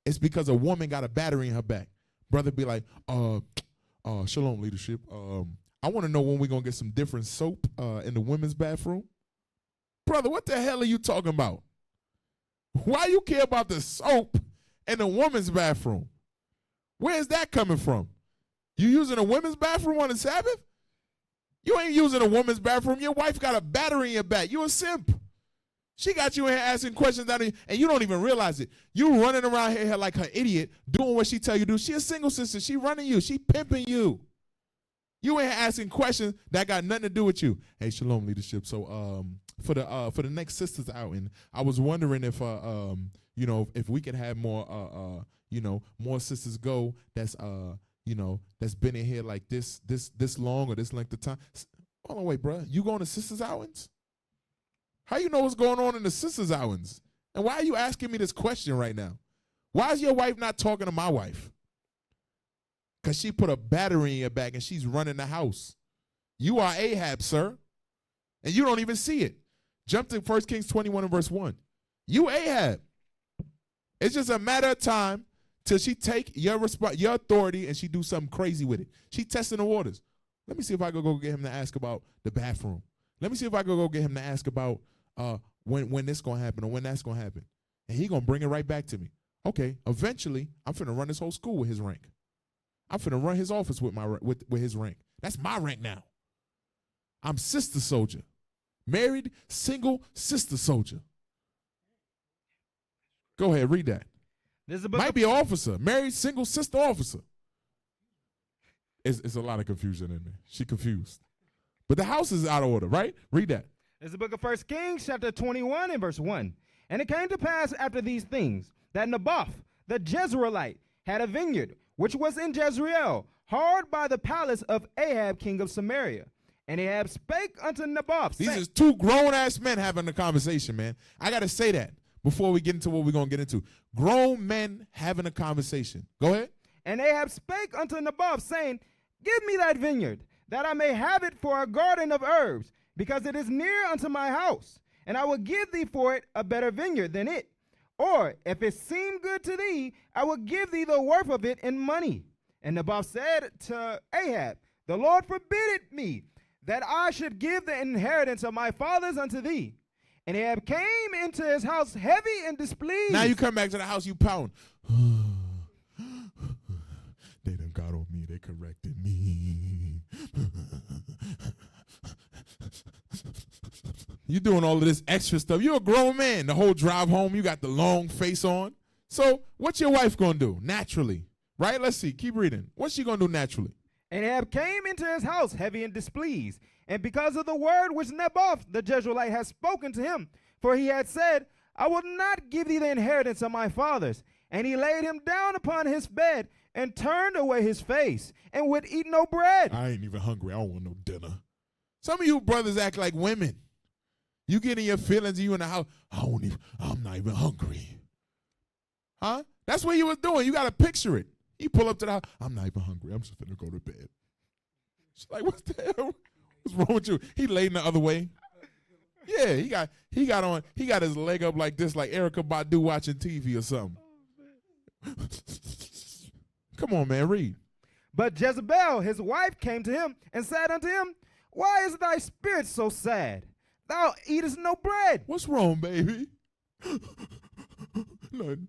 it's because a woman got a battery in her back. Brother be like, shalom leadership. I want to know when we're going to get some different soap in the women's bathroom. Brother, what the hell are you talking about? Why you care about the soap in the women's bathroom? Where is that coming from? You using a women's bathroom on the Sabbath? You ain't using a woman's bathroom. Your wife got a battery in your back. You a simp. She got you in here asking questions, and you don't even realize it. You running around here like her idiot, doing what she tell you to do. She a single sister. She running you. She pimping you. You ain't asking questions that got nothing to do with you. Hey, shalom leadership. So for the next sisters outing, I was wondering if if we could have more more sisters go that's that's been in here like this long or this length of time. Hold on, wait, bro. You going to sisters outings? How you know what's going on in the sisters outings? And why are you asking me this question right now? Why is your wife not talking to my wife? Because she put a battery in your back and she's running the house. You are Ahab, sir. And you don't even see it. Jump to 1 Kings 21 and verse 1. You Ahab. It's just a matter of time till she take your authority and she do something crazy with it. She testing the waters. Let me see if I could go get him to ask about the bathroom. Let me see if I could go get him to ask about when this going to happen or when that's going to happen. And he going to bring it right back to me. Okay, eventually, I'm finna run this whole school with his rank. I'm finna run his office with with his rank. That's my rank now. I'm sister soldier. Married, single, sister soldier. Go ahead, read that. Might be an officer. Married, single, sister officer. It's a lot of confusion in there. She confused. But the house is out of order, right? Read that. It's the book of 1 Kings, chapter 21 and verse 1. And it came to pass after these things that Naboth, the Jezreelite, had a vineyard, which was in Jezreel, hard by the palace of Ahab, king of Samaria. And Ahab spake unto Naboth. These is two grown-ass men having a conversation, man. I got to say that before we get into what we're going to get into. Grown men having a conversation. Go ahead. And Ahab spake unto Naboth, saying, Give me that vineyard, that I may have it for a garden of herbs, because it is near unto my house, and I will give thee for it a better vineyard than it. Or, if it seem good to thee, I will give thee the worth of it in money. And Naboth said to Ahab, The Lord forbid it me, that I should give the inheritance of my fathers unto thee. And Ahab came into his house heavy and displeased. Now you come back to the house, you pound. They done got on me, they corrected me. You doing all of this extra stuff. You're a grown man. The whole drive home, you got the long face on. So what's your wife going to do naturally? Right? Let's see. Keep reading. What's she going to do naturally? And Ahab came into his house heavy and displeased, and because of the word which Naboth the Jezreelite had spoken to him, for he had said, I will not give thee the inheritance of my fathers. And he laid him down upon his bed and turned away his face and would eat no bread. I ain't even hungry. I don't want no dinner. Some of you brothers act like women. You get in your feelings, you in the house, I'm not even hungry. Huh? That's what you was doing. You got to picture it. You pull up to the house, I'm not even hungry. I'm just going to go to bed. She's like, what the hell? What's wrong with you? He laid in the other way. Yeah, he got his leg up like this, like Erykah Badu watching TV or something. Come on, man, read. But Jezebel, his wife, came to him and said unto him, Why is thy spirit so sad? Thou eatest no bread. What's wrong, baby? Nothing.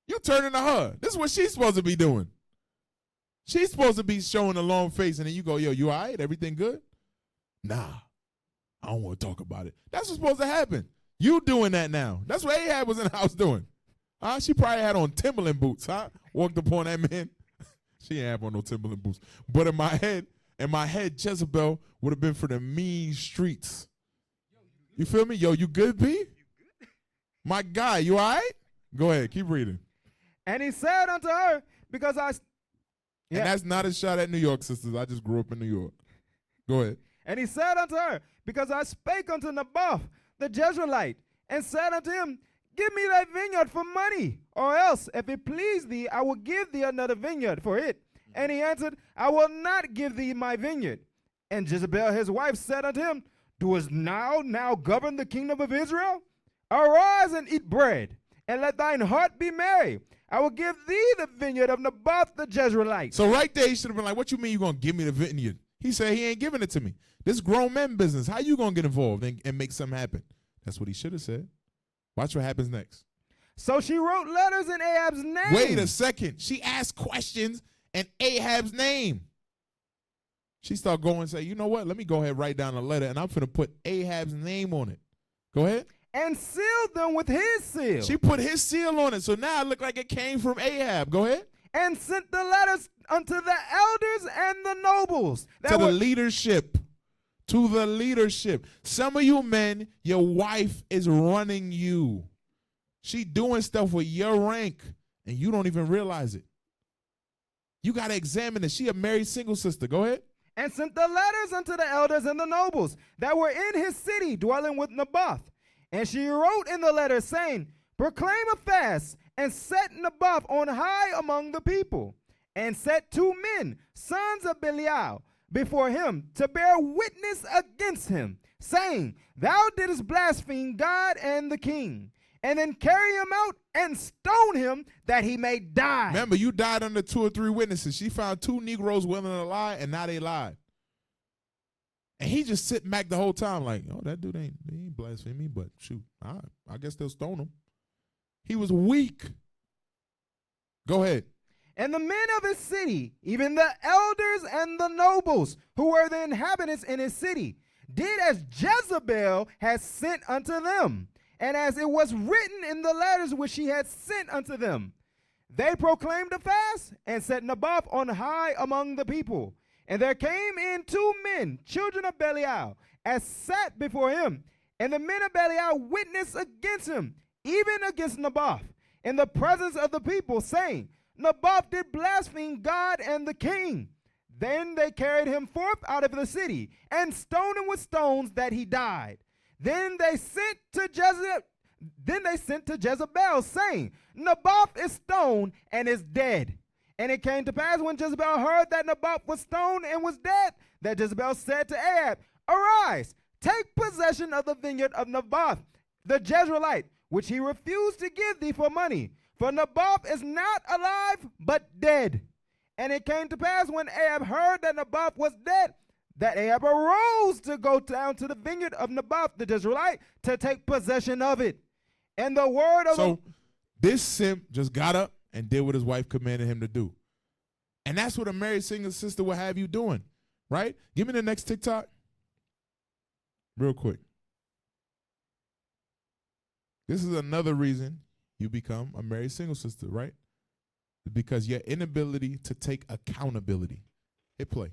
You turning to her. This is what she's supposed to be doing. She's supposed to be showing a long face, and then you go, yo, you all right? Everything good? Nah, I don't want to talk about it. That's what's supposed to happen. You doing that now. That's what Ahab was in the house doing. Huh? She probably had on Timberland boots, huh? Walked upon that man. She ain't have on no Timberland boots. But in my head, Jezebel would have been for the mean streets. You feel me? Yo, you good, B? My guy, you all right? Go ahead, keep reading. And he said unto her, because And that's not a shot at New York, sisters. I just grew up in New York. Go ahead. And he said unto her, because I spake unto Naboth the Jezreelite, and said unto him, Give me that vineyard for money, or else, if it please thee, I will give thee another vineyard for it. And he answered, I will not give thee my vineyard. And Jezebel his wife said unto him, Doest now govern the kingdom of Israel? Arise and eat bread, and let thine heart be merry. I will give thee the vineyard of Naboth the Jezreelite. So right there, he should have been like, what you mean you going to give me the vineyard? He said he ain't giving it to me. This grown man business. How you going to get involved and make something happen? That's what he should have said. Watch what happens next. So she wrote letters in Ahab's name. Wait a second. She asked questions in Ahab's name. She started going and say, you know what? Let me go ahead and write down a letter, and I'm going to put Ahab's name on it. Go ahead. And sealed them with his seal. She put his seal on it, so now it looked like it came from Ahab. Go ahead. and sent the letters unto the elders and the nobles. To the leadership. To the leadership. Some of you men, your wife is running you. She doing stuff with your rank, and you don't even realize it. You got to examine it. She a married single sister. Go ahead. And sent the letters unto the elders and the nobles that were in his city, dwelling with Naboth. And she wrote in the letter, saying, proclaim a fast, and set Naboth on high among the people, and set 2 men, sons of Belial, before him, to bear witness against him, saying, thou didst blaspheme God and the king, and then carry him out and stone him that he may die. Remember, you died under 2 or 3 witnesses. She found 2 Negroes willing to lie, and now they lied. And he just sitting back the whole time like, oh, that dude ain't blaspheming, but shoot, I guess they'll stone him. He was weak. Go ahead. And the men of his city, even the elders and the nobles, who were the inhabitants in his city, did as Jezebel had sent unto them, and as it was written in the letters which she had sent unto them. They proclaimed a fast, and set Naboth on high among the people. And there came in 2 men, children of Belial, as sat before him. And the men of Belial witnessed against him, even against Naboth, in the presence of the people, saying, Naboth did blaspheme God and the king. Then they carried him forth out of the city, and stoned him with stones that he died. Then they sent to Jezebel, saying, Naboth is stoned and is dead. And it came to pass when Jezebel heard that Naboth was stoned and was dead, that Jezebel said to Ahab, arise, take possession of the vineyard of Naboth, the Jezreelite, which he refused to give thee for money. For Naboth is not alive, but dead. And it came to pass when Ahab heard that Naboth was dead, that Ahab arose to go down to the vineyard of Naboth, the Jezreelite, to take possession of it. And the word of this simp just got up and did what his wife commanded him to do. And that's what a married single sister will have you doing, right? Give me the next TikTok. Real quick. This is another reason you become a married single sister, right? Because your inability to take accountability. Hit play.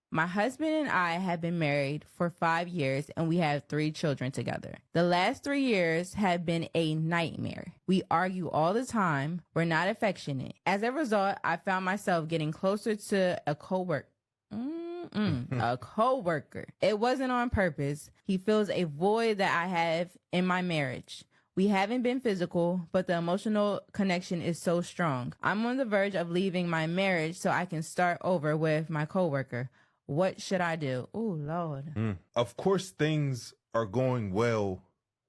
My husband and I have been married for 5 years, and we have 3 children together. The last 3 years have been a nightmare. We argue all the time. We're not affectionate. As a result, I found myself getting closer to a coworker. A coworker. It wasn't on purpose. He fills a void that I have in my marriage. We haven't been physical, but the emotional connection is so strong. I'm on the verge of leaving my marriage so I can start over with my coworker. What should I do? Oh, Lord. Of course, things are going well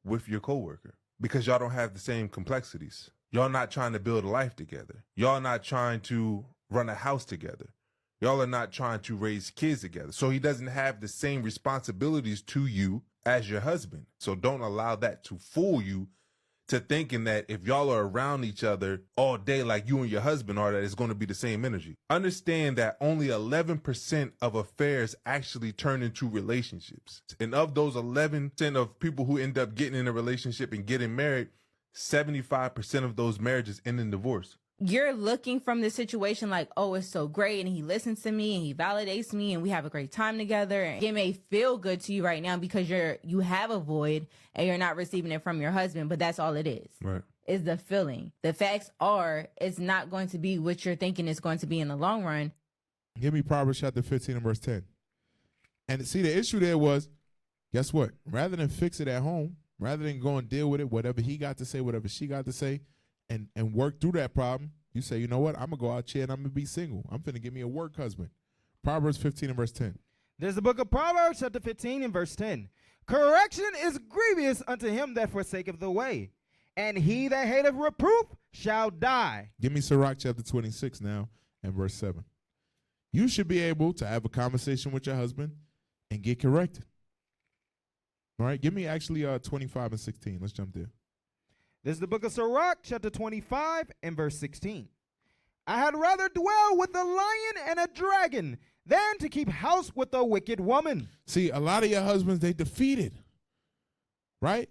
with your coworker because y'all don't have the same complexities. Y'all not trying to build a life together. Y'all not trying to run a house together. Y'all are not trying to raise kids together. So he doesn't have the same responsibilities to you as your husband. So don't allow that to fool you to thinking that if y'all are around each other all day like you and your husband are, that it's going to be the same energy. Understand that only 11% of affairs actually turn into relationships. And of those 11% of people who end up getting in a relationship and getting married, 75% of those marriages end in divorce. You're looking from this situation like, oh, it's so great, and he listens to me and he validates me and we have a great time together. And it may feel good to you right now because you have a void and you're not receiving it from your husband, but that's all it is. Right. Is the feeling. The facts are it's not going to be what you're thinking it's going to be in the long run. Give me Proverbs chapter 15 and verse 10. And see, the issue there was, guess what? Rather than fix it at home, rather than go and deal with it, whatever he got to say, whatever she got to say, and work through that problem, you say, you know what? I'm going to go out here and I'm going to be single. I'm finna get me a work husband. Proverbs 15 and verse 10. There's the book of Proverbs, chapter 15 and verse 10. Correction is grievous unto him that forsaketh the way, and he that hateth reproof shall die. Give me Sirach chapter 26 now and verse 7. You should be able to have a conversation with your husband and get corrected. All right, give me actually 25 and 16. Let's jump there. This is the book of Sirach, chapter 25 and verse 16. I had rather dwell with a lion and a dragon than to keep house with a wicked woman. See, a lot of your husbands, they defeated, right?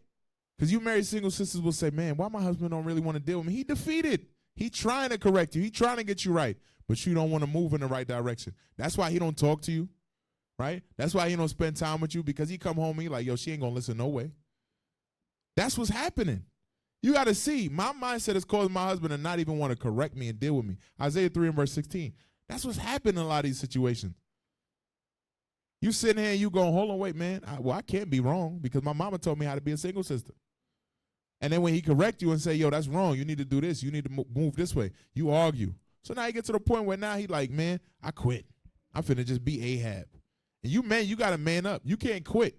Because you married single sisters will say, man, why my husband don't really want to deal with me? He defeated. He trying to correct you. He trying to get you right, but you don't want to move in the right direction. That's why he don't talk to you, right? That's why he don't spend time with you, because he come home and he like, yo, she ain't going to listen no way. That's what's happening. You got to see, my mindset is causing my husband to not even want to correct me and deal with me. Isaiah 3 and verse 16. That's what's happening in a lot of these situations. You sitting here and you going, hold on, wait, man. I can't be wrong because my mama told me how to be a single sister. And then when he correct you and say, yo, that's wrong. You need to do this. You need to move this way. You argue. So now you get to the point where now he like, man, I quit. I'm finna just be Ahab. And you, man, you got to man up. You can't quit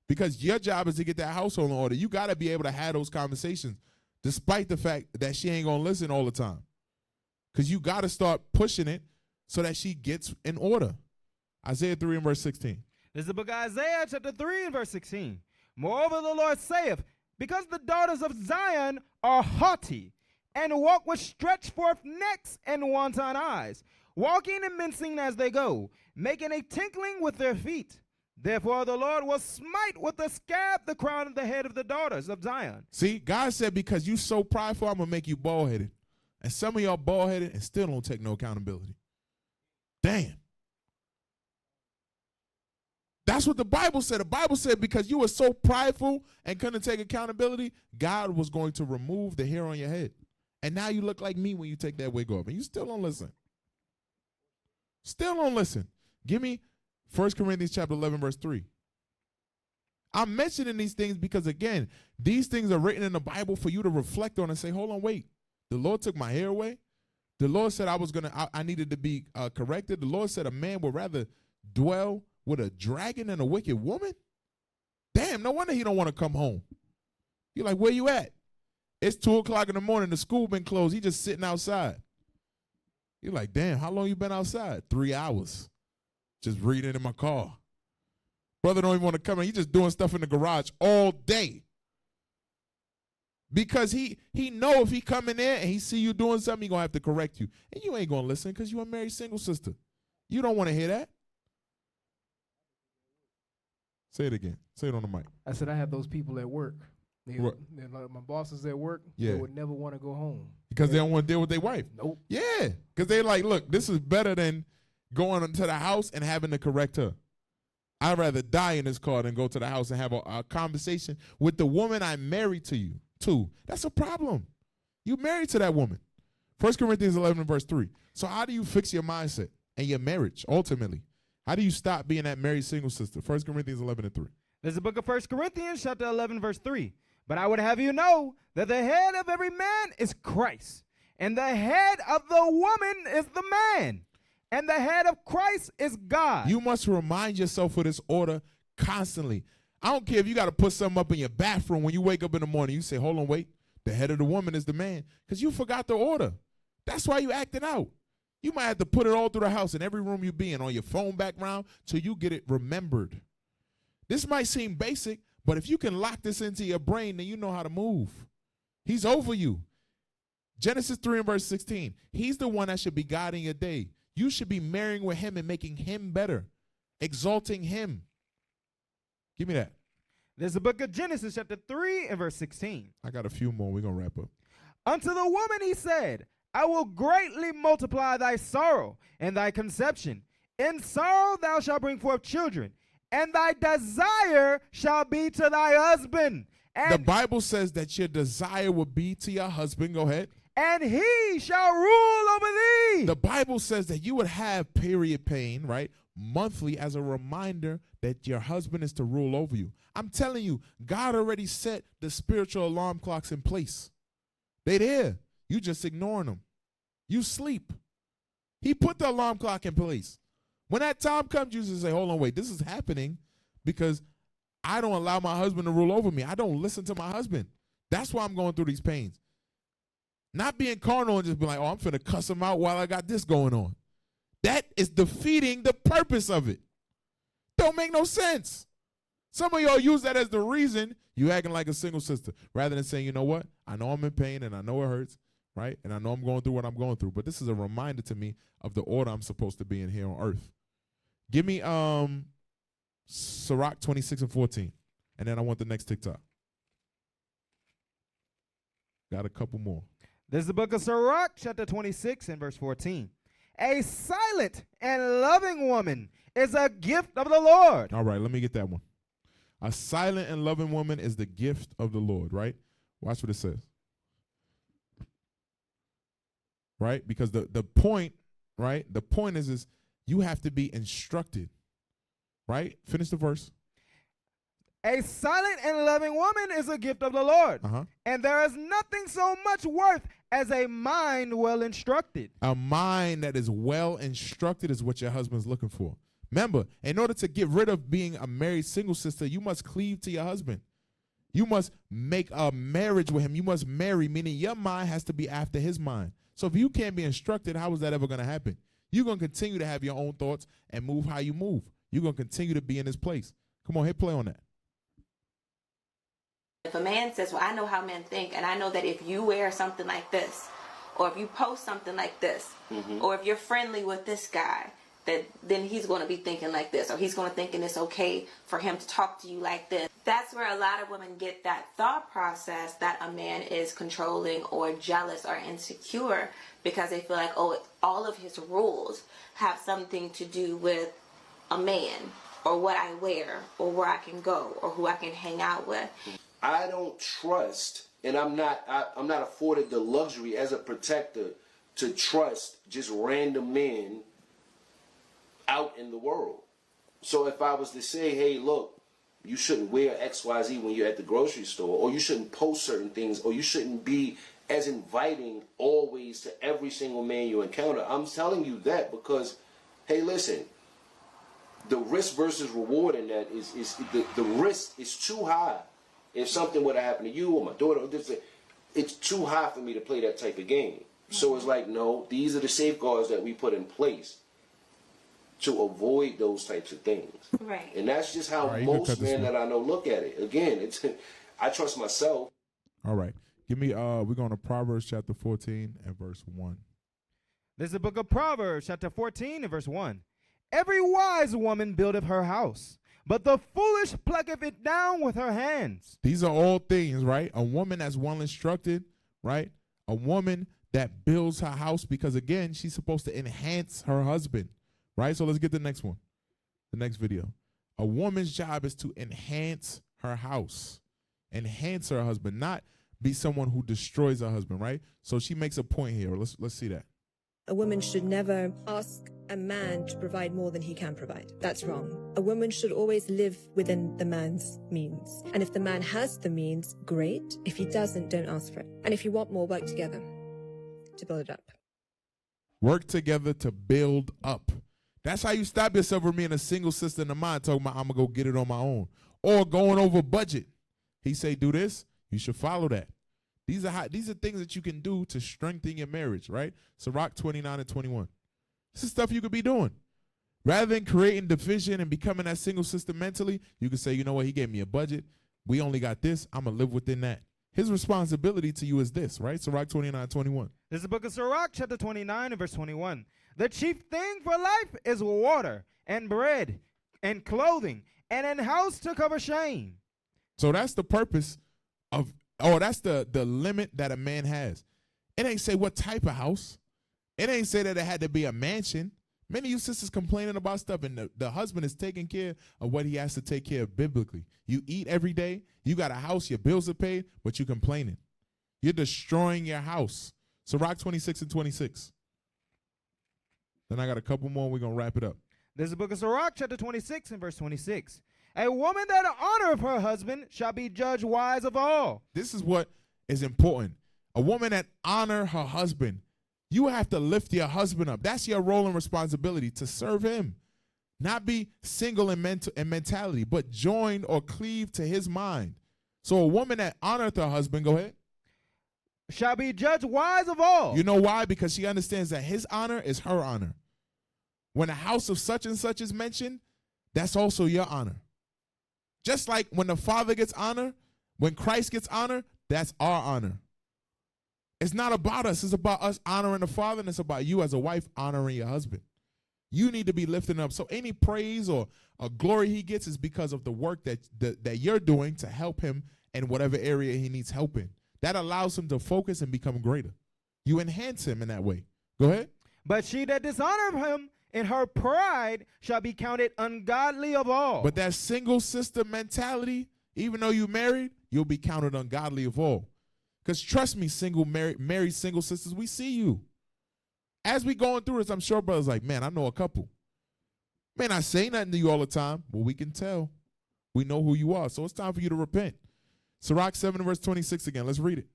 because your job is to get that household in order. You got to be able to have those conversations despite the fact that she ain't going to listen all the time. Because you got to start pushing it so that she gets in order. Isaiah 3 and verse 16. This is the book of Isaiah chapter 3 and verse 16. Moreover, the Lord saith, because the daughters of Zion are haughty, and walk with stretched forth necks and wanton eyes, walking and mincing as they go, making a tinkling with their feet. Therefore the Lord will smite with a scab the crown of the head of the daughters of Zion. See, God said, because you so prideful, I'm going to make you bald-headed. And some of y'all bald-headed and still don't take no accountability. Damn. That's what the Bible said. The Bible said because you were so prideful and couldn't take accountability, God was going to remove the hair on your head. And now you look like me when you take that wig off. And you still don't listen. Still don't listen. Give me 1 Corinthians chapter 11, verse 3. I'm mentioning these things because, again, these things are written in the Bible for you to reflect on and say, hold on, wait. The Lord took my hair away. The Lord said I needed to be corrected. The Lord said a man would rather dwell with a dragon and a wicked woman? Damn, no wonder he don't want to come home. You're like, where you at? It's 2 o'clock in the morning. The school been closed. He just sitting outside. You're like, damn, how long you been outside? 3 hours. Just reading in my car. Brother don't even want to come in. He just doing stuff in the garage all day. Because he know if he come in there and he see you doing something, he going to have to correct you. And you ain't going to listen because you a married single sister. You don't want to hear that. Say it again. Say it on the mic. I said I have those people at work. They're like my bosses at work, they would never want to go home. Because they don't want to deal with their wife. Nope. Yeah. Because they like, look, this is better than going into the house and having to correct her. I'd rather die in this car than go to the house and have a conversation with the woman I'm married to. That's a problem. You married to that woman. 1 Corinthians 11 verse 3. So how do you fix your mindset and your marriage ultimately? How do you stop being that married single sister? 1 Corinthians 11 and 3. There's the book of 1 Corinthians chapter 11 verse 3. But I would have you know that the head of every man is Christ, and the head of the woman is the man, and the head of Christ is God. You must remind yourself of this order constantly. I don't care if you got to put something up in your bathroom when you wake up in the morning. You say, hold on, wait. The head of the woman is the man, because you forgot the order. That's why you acting out. You might have to put it all through the house in every room you be in, on your phone background, till you get it remembered. This might seem basic, but if you can lock this into your brain, then you know how to move. He's over you. Genesis 3 and verse 16. He's the one that should be guiding your day. You should be marrying with him and making him better, exalting him. Give me that. There's the book of Genesis chapter 3 and verse 16. I got a few more. We're going to wrap up. Unto the woman he said, I will greatly multiply thy sorrow and thy conception. In sorrow thou shalt bring forth children, and thy desire shall be to thy husband. And the Bible says that your desire will be to your husband. Go ahead. And he shall rule over thee. The Bible says that you would have period pain, right, monthly as a reminder that your husband is to rule over you. I'm telling you, God already set the spiritual alarm clocks in place. They there. You just ignoring them. You sleep. He put the alarm clock in place. When that time comes, you just say, hold on, wait, this is happening because I don't allow my husband to rule over me. I don't listen to my husband. That's why I'm going through these pains. Not being carnal and just be like, oh, I'm finna cuss him out while I got this going on. That is defeating the purpose of it. Don't make no sense. Some of y'all use that as the reason you acting like a single sister, rather than saying, you know what? I know I'm in pain and I know it hurts, right? And I know I'm going through what I'm going through, but this is a reminder to me of the order I'm supposed to be in here on earth. Give me Sirach 26 and 14, and then I want the next TikTok. Got a couple more. This is the book of Sirach, chapter 26 and verse 14. A silent and loving woman is a gift of the Lord. All right, let me get that one. A silent and loving woman is the gift of the Lord, right? Watch what it says. Right? Because the point, right? The point is you have to be instructed. Right? Finish the verse. A silent and loving woman is a gift of the Lord. And there is nothing so much worth as a mind well instructed. A mind that is well instructed is what your husband's looking for. Remember, in order to get rid of being a married single sister, you must cleave to your husband. You must make a marriage with him. You must marry, meaning your mind has to be after his mind. So if you can't be instructed, how is that ever going to happen? You're going to continue to have your own thoughts and move how you move. You're going to continue to be in this place. Come on, hit play on that. If a man says, well, I know how men think, and I know that if you wear something like this, or if you post something like this, or if you're friendly with this guy, that then he's going to be thinking like this, or he's going to thinking it's okay for him to talk to you like this. That's where a lot of women get that thought process that a man is controlling or jealous or insecure, because they feel like, oh, all of his rules have something to do with a man, or what I wear, or where I can go, or who I can hang out with. I don't trust, and I'm not afforded the luxury as a protector to trust just random men out in the world. So if I was to say, hey, look, you shouldn't wear XYZ when you're at the grocery store, or you shouldn't post certain things, or you shouldn't be as inviting always to every single man you encounter, I'm telling you that because, hey, listen, the risk versus reward in that is the risk is too high. If something would have happened to you or my daughter, it's too high for me to play that type of game. So it's like, no, these are the safeguards that we put in place to avoid those types of things. Right. And that's just how most men that I know look at it. Again, I trust myself. All right. Give me, we're going to Proverbs chapter 14 and verse 1. This is the book of Proverbs, chapter 14 and verse 1. Every wise woman buildeth her house, but the foolish plucketh it down with her hands. These are all things, right? A woman that's well instructed, right? A woman that builds her house because, again, she's supposed to enhance her husband, right? So let's get the next one, the next video. A woman's job is to enhance her house, enhance her husband, not be someone who destroys her husband, right? So she makes a point here. Let's see that. A woman should never ask a man to provide more than he can provide. That's wrong. A woman should always live within the man's means. And if the man has the means, great. If he doesn't, don't ask for it. And if you want more, work together to build it up. Work together to build up. That's how you stop yourself from being a single sister in the mind, talking about, I'm going to go get it on my own. Or going over budget. He say, do this, you should follow that. These are things that you can do to strengthen your marriage, right? Sirach 29 and 21. This is stuff you could be doing. Rather than creating division and becoming that single sister mentally, you can say, you know what, he gave me a budget. We only got this. I'm going to live within that. His responsibility to you is this, right? Sirach 29, 21. This is the book of Sirach, chapter 29 and verse 21. The chief thing for life is water and bread and clothing and an house to cover shame. So that's the purpose of, that's the limit that a man has. It ain't say what type of house. It ain't say that it had to be a mansion. Many of you sisters complaining about stuff, and the husband is taking care of what he has to take care of biblically. You eat every day. You got a house. Your bills are paid, but you're complaining. You're destroying your house. Sirach 26 and 26. Then I got a couple more. We're going to wrap it up. There's the book of Sirach, chapter 26 and verse 26. A woman that honoreth her husband shall be judged wise of all. This is what is important. A woman that honor her husband. You have to lift your husband up. That's your role and responsibility, to serve him. Not be single in mentality, but join or cleave to his mind. So a woman that honoreth her husband, go ahead, shall be judged wise of all. You know why? Because she understands that his honor is her honor. When a house of such and such is mentioned, that's also your honor. Just like when the Father gets honor, when Christ gets honor, that's our honor. It's not about us. It's about us honoring the Father, and it's about you as a wife honoring your husband. You need to be lifting up. So any praise or glory he gets is because of the work that you're doing to help him in whatever area he needs help in. That allows him to focus and become greater. You enhance him in that way. Go ahead. But she that dishonoreth him in her pride shall be counted ungodly of all. But that single sister mentality, even though you married, you'll be counted ungodly of all. Because trust me, married single sisters, we see you. As we going through this, I'm sure brothers like, man, I know a couple. Man, I say nothing to you all the time, but we can tell. We know who you are. So it's time for you to repent. Sirach 7 verse 26 again. Let's read it.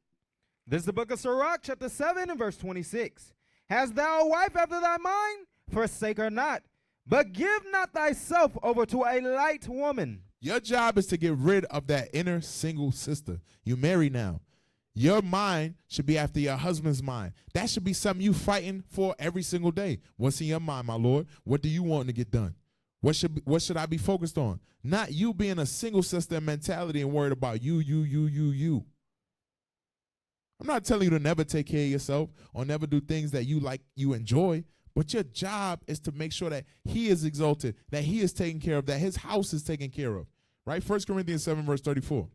This is the book of Sirach, chapter 7 and verse 26. Hast thou a wife after thy mind? Forsake her not, but give not thyself over to a light woman. Your job is to get rid of that inner single sister. You married now. Your mind should be after your husband's mind. That should be something you fighting for every single day. What's in your mind, my Lord? What do you want to get done? What should I be focused on? Not you being a single sister mentality and worried about you. I'm not telling you to never take care of yourself or never do things that you like, you enjoy, but your job is to make sure that he is exalted, that he is taken care of, that his house is taken care of. Right? 1 Corinthians 7 verse 34.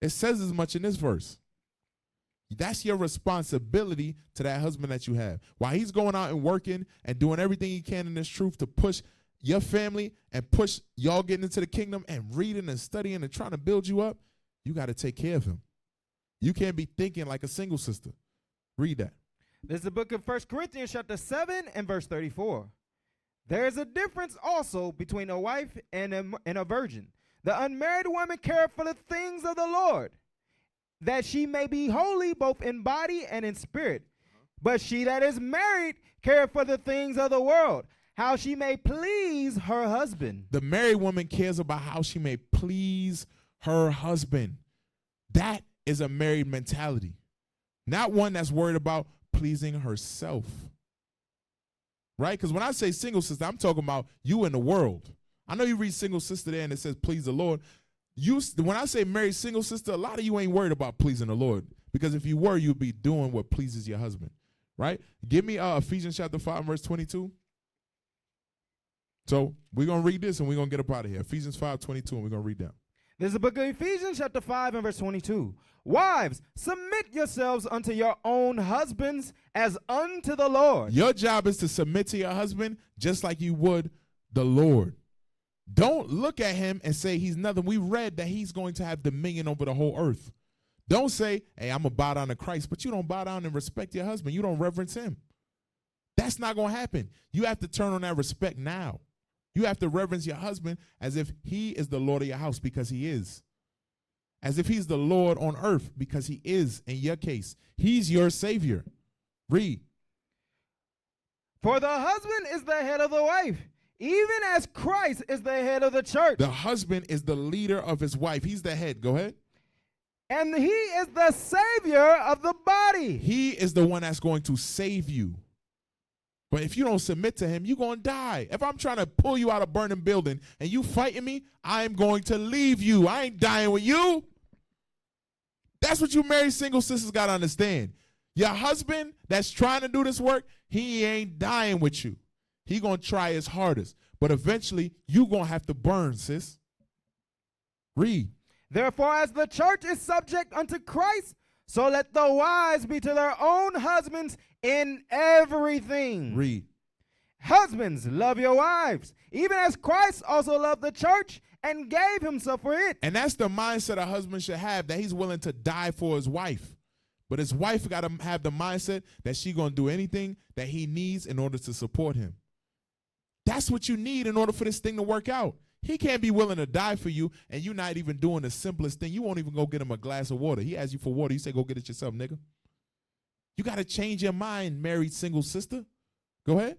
It says as much in this verse. That's your responsibility to that husband that you have. While he's going out and working and doing everything he can in this truth to push your family and push y'all getting into the kingdom and reading and studying and trying to build you up, you got to take care of him. You can't be thinking like a single sister. Read that. This is the book of 1 Corinthians chapter 7 and verse 34. There is a difference also between a wife and a virgin. The unmarried woman careth for the things of the Lord, that she may be holy both in body and in spirit. But she that is married careth for the things of the world, how she may please her husband. The married woman cares about how she may please her husband. That is a married mentality, not one that's worried about pleasing herself. Right? Because when I say single sister, I'm talking about you in the world. I know you read single sister there and it says please the Lord. When I say married single sister, a lot of you ain't worried about pleasing the Lord, because if you were, you'd be doing what pleases your husband. Right? Give me Ephesians chapter 5 verse 22. So we're going to read this and we're going to get up out of here. Ephesians 5:22, and we're going to read that. This is the book of Ephesians chapter 5 and verse 22. Wives, submit yourselves unto your own husbands as unto the Lord. Your job is to submit to your husband just like you would the Lord. Don't look at him and say he's nothing. We read that he's going to have dominion over the whole earth. Don't say, hey, I'm going to bow down to Christ, but you don't bow down and respect your husband. You don't reverence him. That's not going to happen. You have to turn on that respect now. You have to reverence your husband as if he is the Lord of your house, because he is. As if he's the Lord on earth, because he is. In your case, he's your savior. Read. For the husband is the head of the wife, even as Christ is the head of the church. The husband is the leader of his wife. He's the head. Go ahead. And he is the savior of the body. He is the one that's going to save you. But if you don't submit to him, you're going to die. If I'm trying to pull you out of a burning building and you fighting me, I'm going to leave you. I ain't dying with you. That's what you married single sisters got to understand. Your husband that's trying to do this work, he ain't dying with you. He going to try his hardest. But eventually, you going to have to burn, sis. Read. Therefore, as the church is subject unto Christ, so let the wives be to their own husbands in everything. Read. Husbands, love your wives, even as Christ also loved the church and gave himself for it. And that's the mindset a husband should have, that he's willing to die for his wife. But his wife got to have the mindset that she's going to do anything that he needs in order to support him. That's what you need in order for this thing to work out. He can't be willing to die for you, and you're not even doing the simplest thing. You won't even go get him a glass of water. He asks you for water. You say, go get it yourself, nigga. You got to change your mind, married single sister. Go ahead.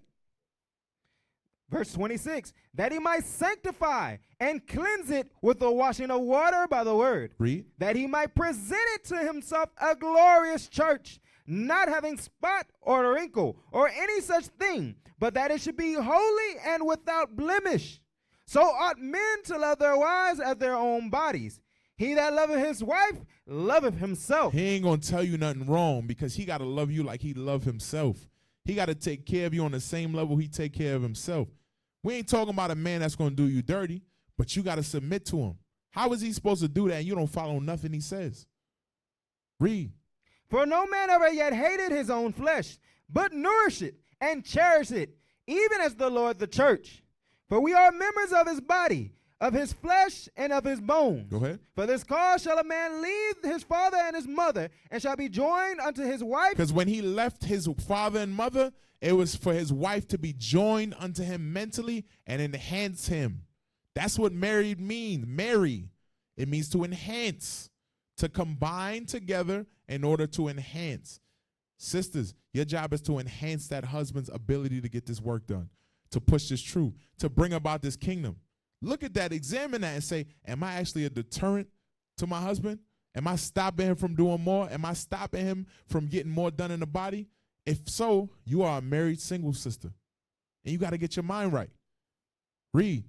Verse 26, that he might sanctify and cleanse it with the washing of water by the word. Read. That he might present it to himself a glorious church, not having spot or wrinkle or any such thing, but that it should be holy and without blemish. So ought men to love their wives as their own bodies. He that loveth his wife loveth himself. He ain't going to tell you nothing wrong, because he got to love you like he love himself. He got to take care of you on the same level he take care of himself. We ain't talking about a man that's going to do you dirty, but you got to submit to him. How is he supposed to do that and you don't follow nothing he says? Read. For no man ever yet hated his own flesh, but nourish it and cherish it, even as the Lord the church. For we are members of his body, of his flesh and of his bones. Go ahead. For this cause shall a man leave his father and his mother, and shall be joined unto his wife. Because when he left his father and mother, it was for his wife to be joined unto him mentally and enhance him. That's what married means. Marry. It means to enhance, to combine together in order to enhance. Sisters, your job is to enhance that husband's ability to get this work done, to push this truth, to bring about this kingdom. Look at that, examine that and say, am I actually a deterrent to my husband? Am I stopping him from doing more? Am I stopping him from getting more done in the body? If so, you are a married single sister, and you got to get your mind right. Read.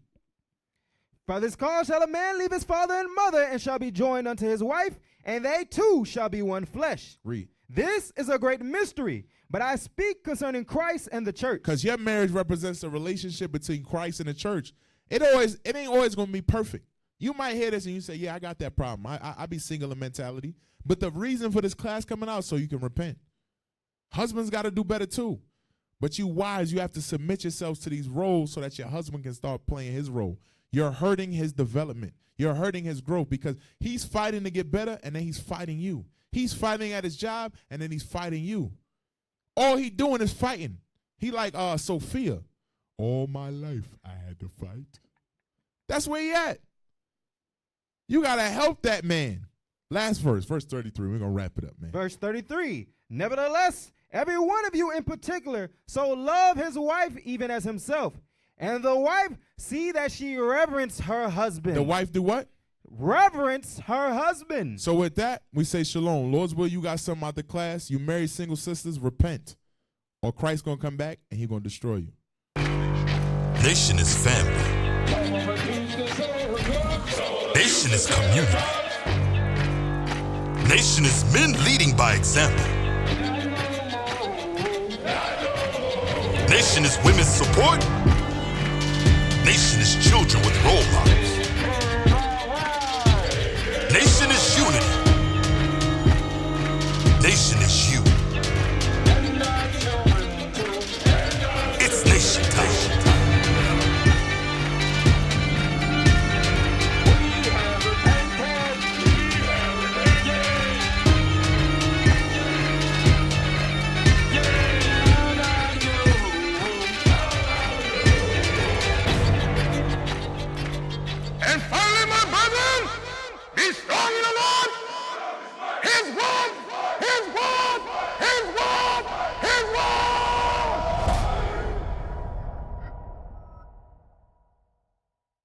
For this cause shall a man leave his father and mother, and shall be joined unto his wife, and they two shall be one flesh. Read. This is a great mystery, but I speak concerning Christ and the church. Because your marriage represents a relationship between Christ and the church. It ain't always going to be perfect. You might hear this and you say, yeah, I got that problem. I be single in mentality. But the reason for this class coming out so you can repent. Husbands got to do better too. But you wives, you have to submit yourselves to these roles so that your husband can start playing his role. You're hurting his development. You're hurting his growth because he's fighting to get better and then he's fighting you. He's fighting at his job and then he's fighting you. All he doing is fighting. He like Sophia. All my life I had to fight. That's where he at. You got to help that man. Last verse 33. We're going to wrap it up, man. Verse 33. Nevertheless, every one of you in particular, so love his wife even as himself. And the wife, see that she reverence her husband. The wife do what? Reverence her husband. So with that, we say shalom. Lord's will, you got something out the class. You married single sisters, repent. Or Christ's going to come back and he's going to destroy you. Nation is family. Nation is community. Nation is men leading by example. Nation is women's support. Nation is children with role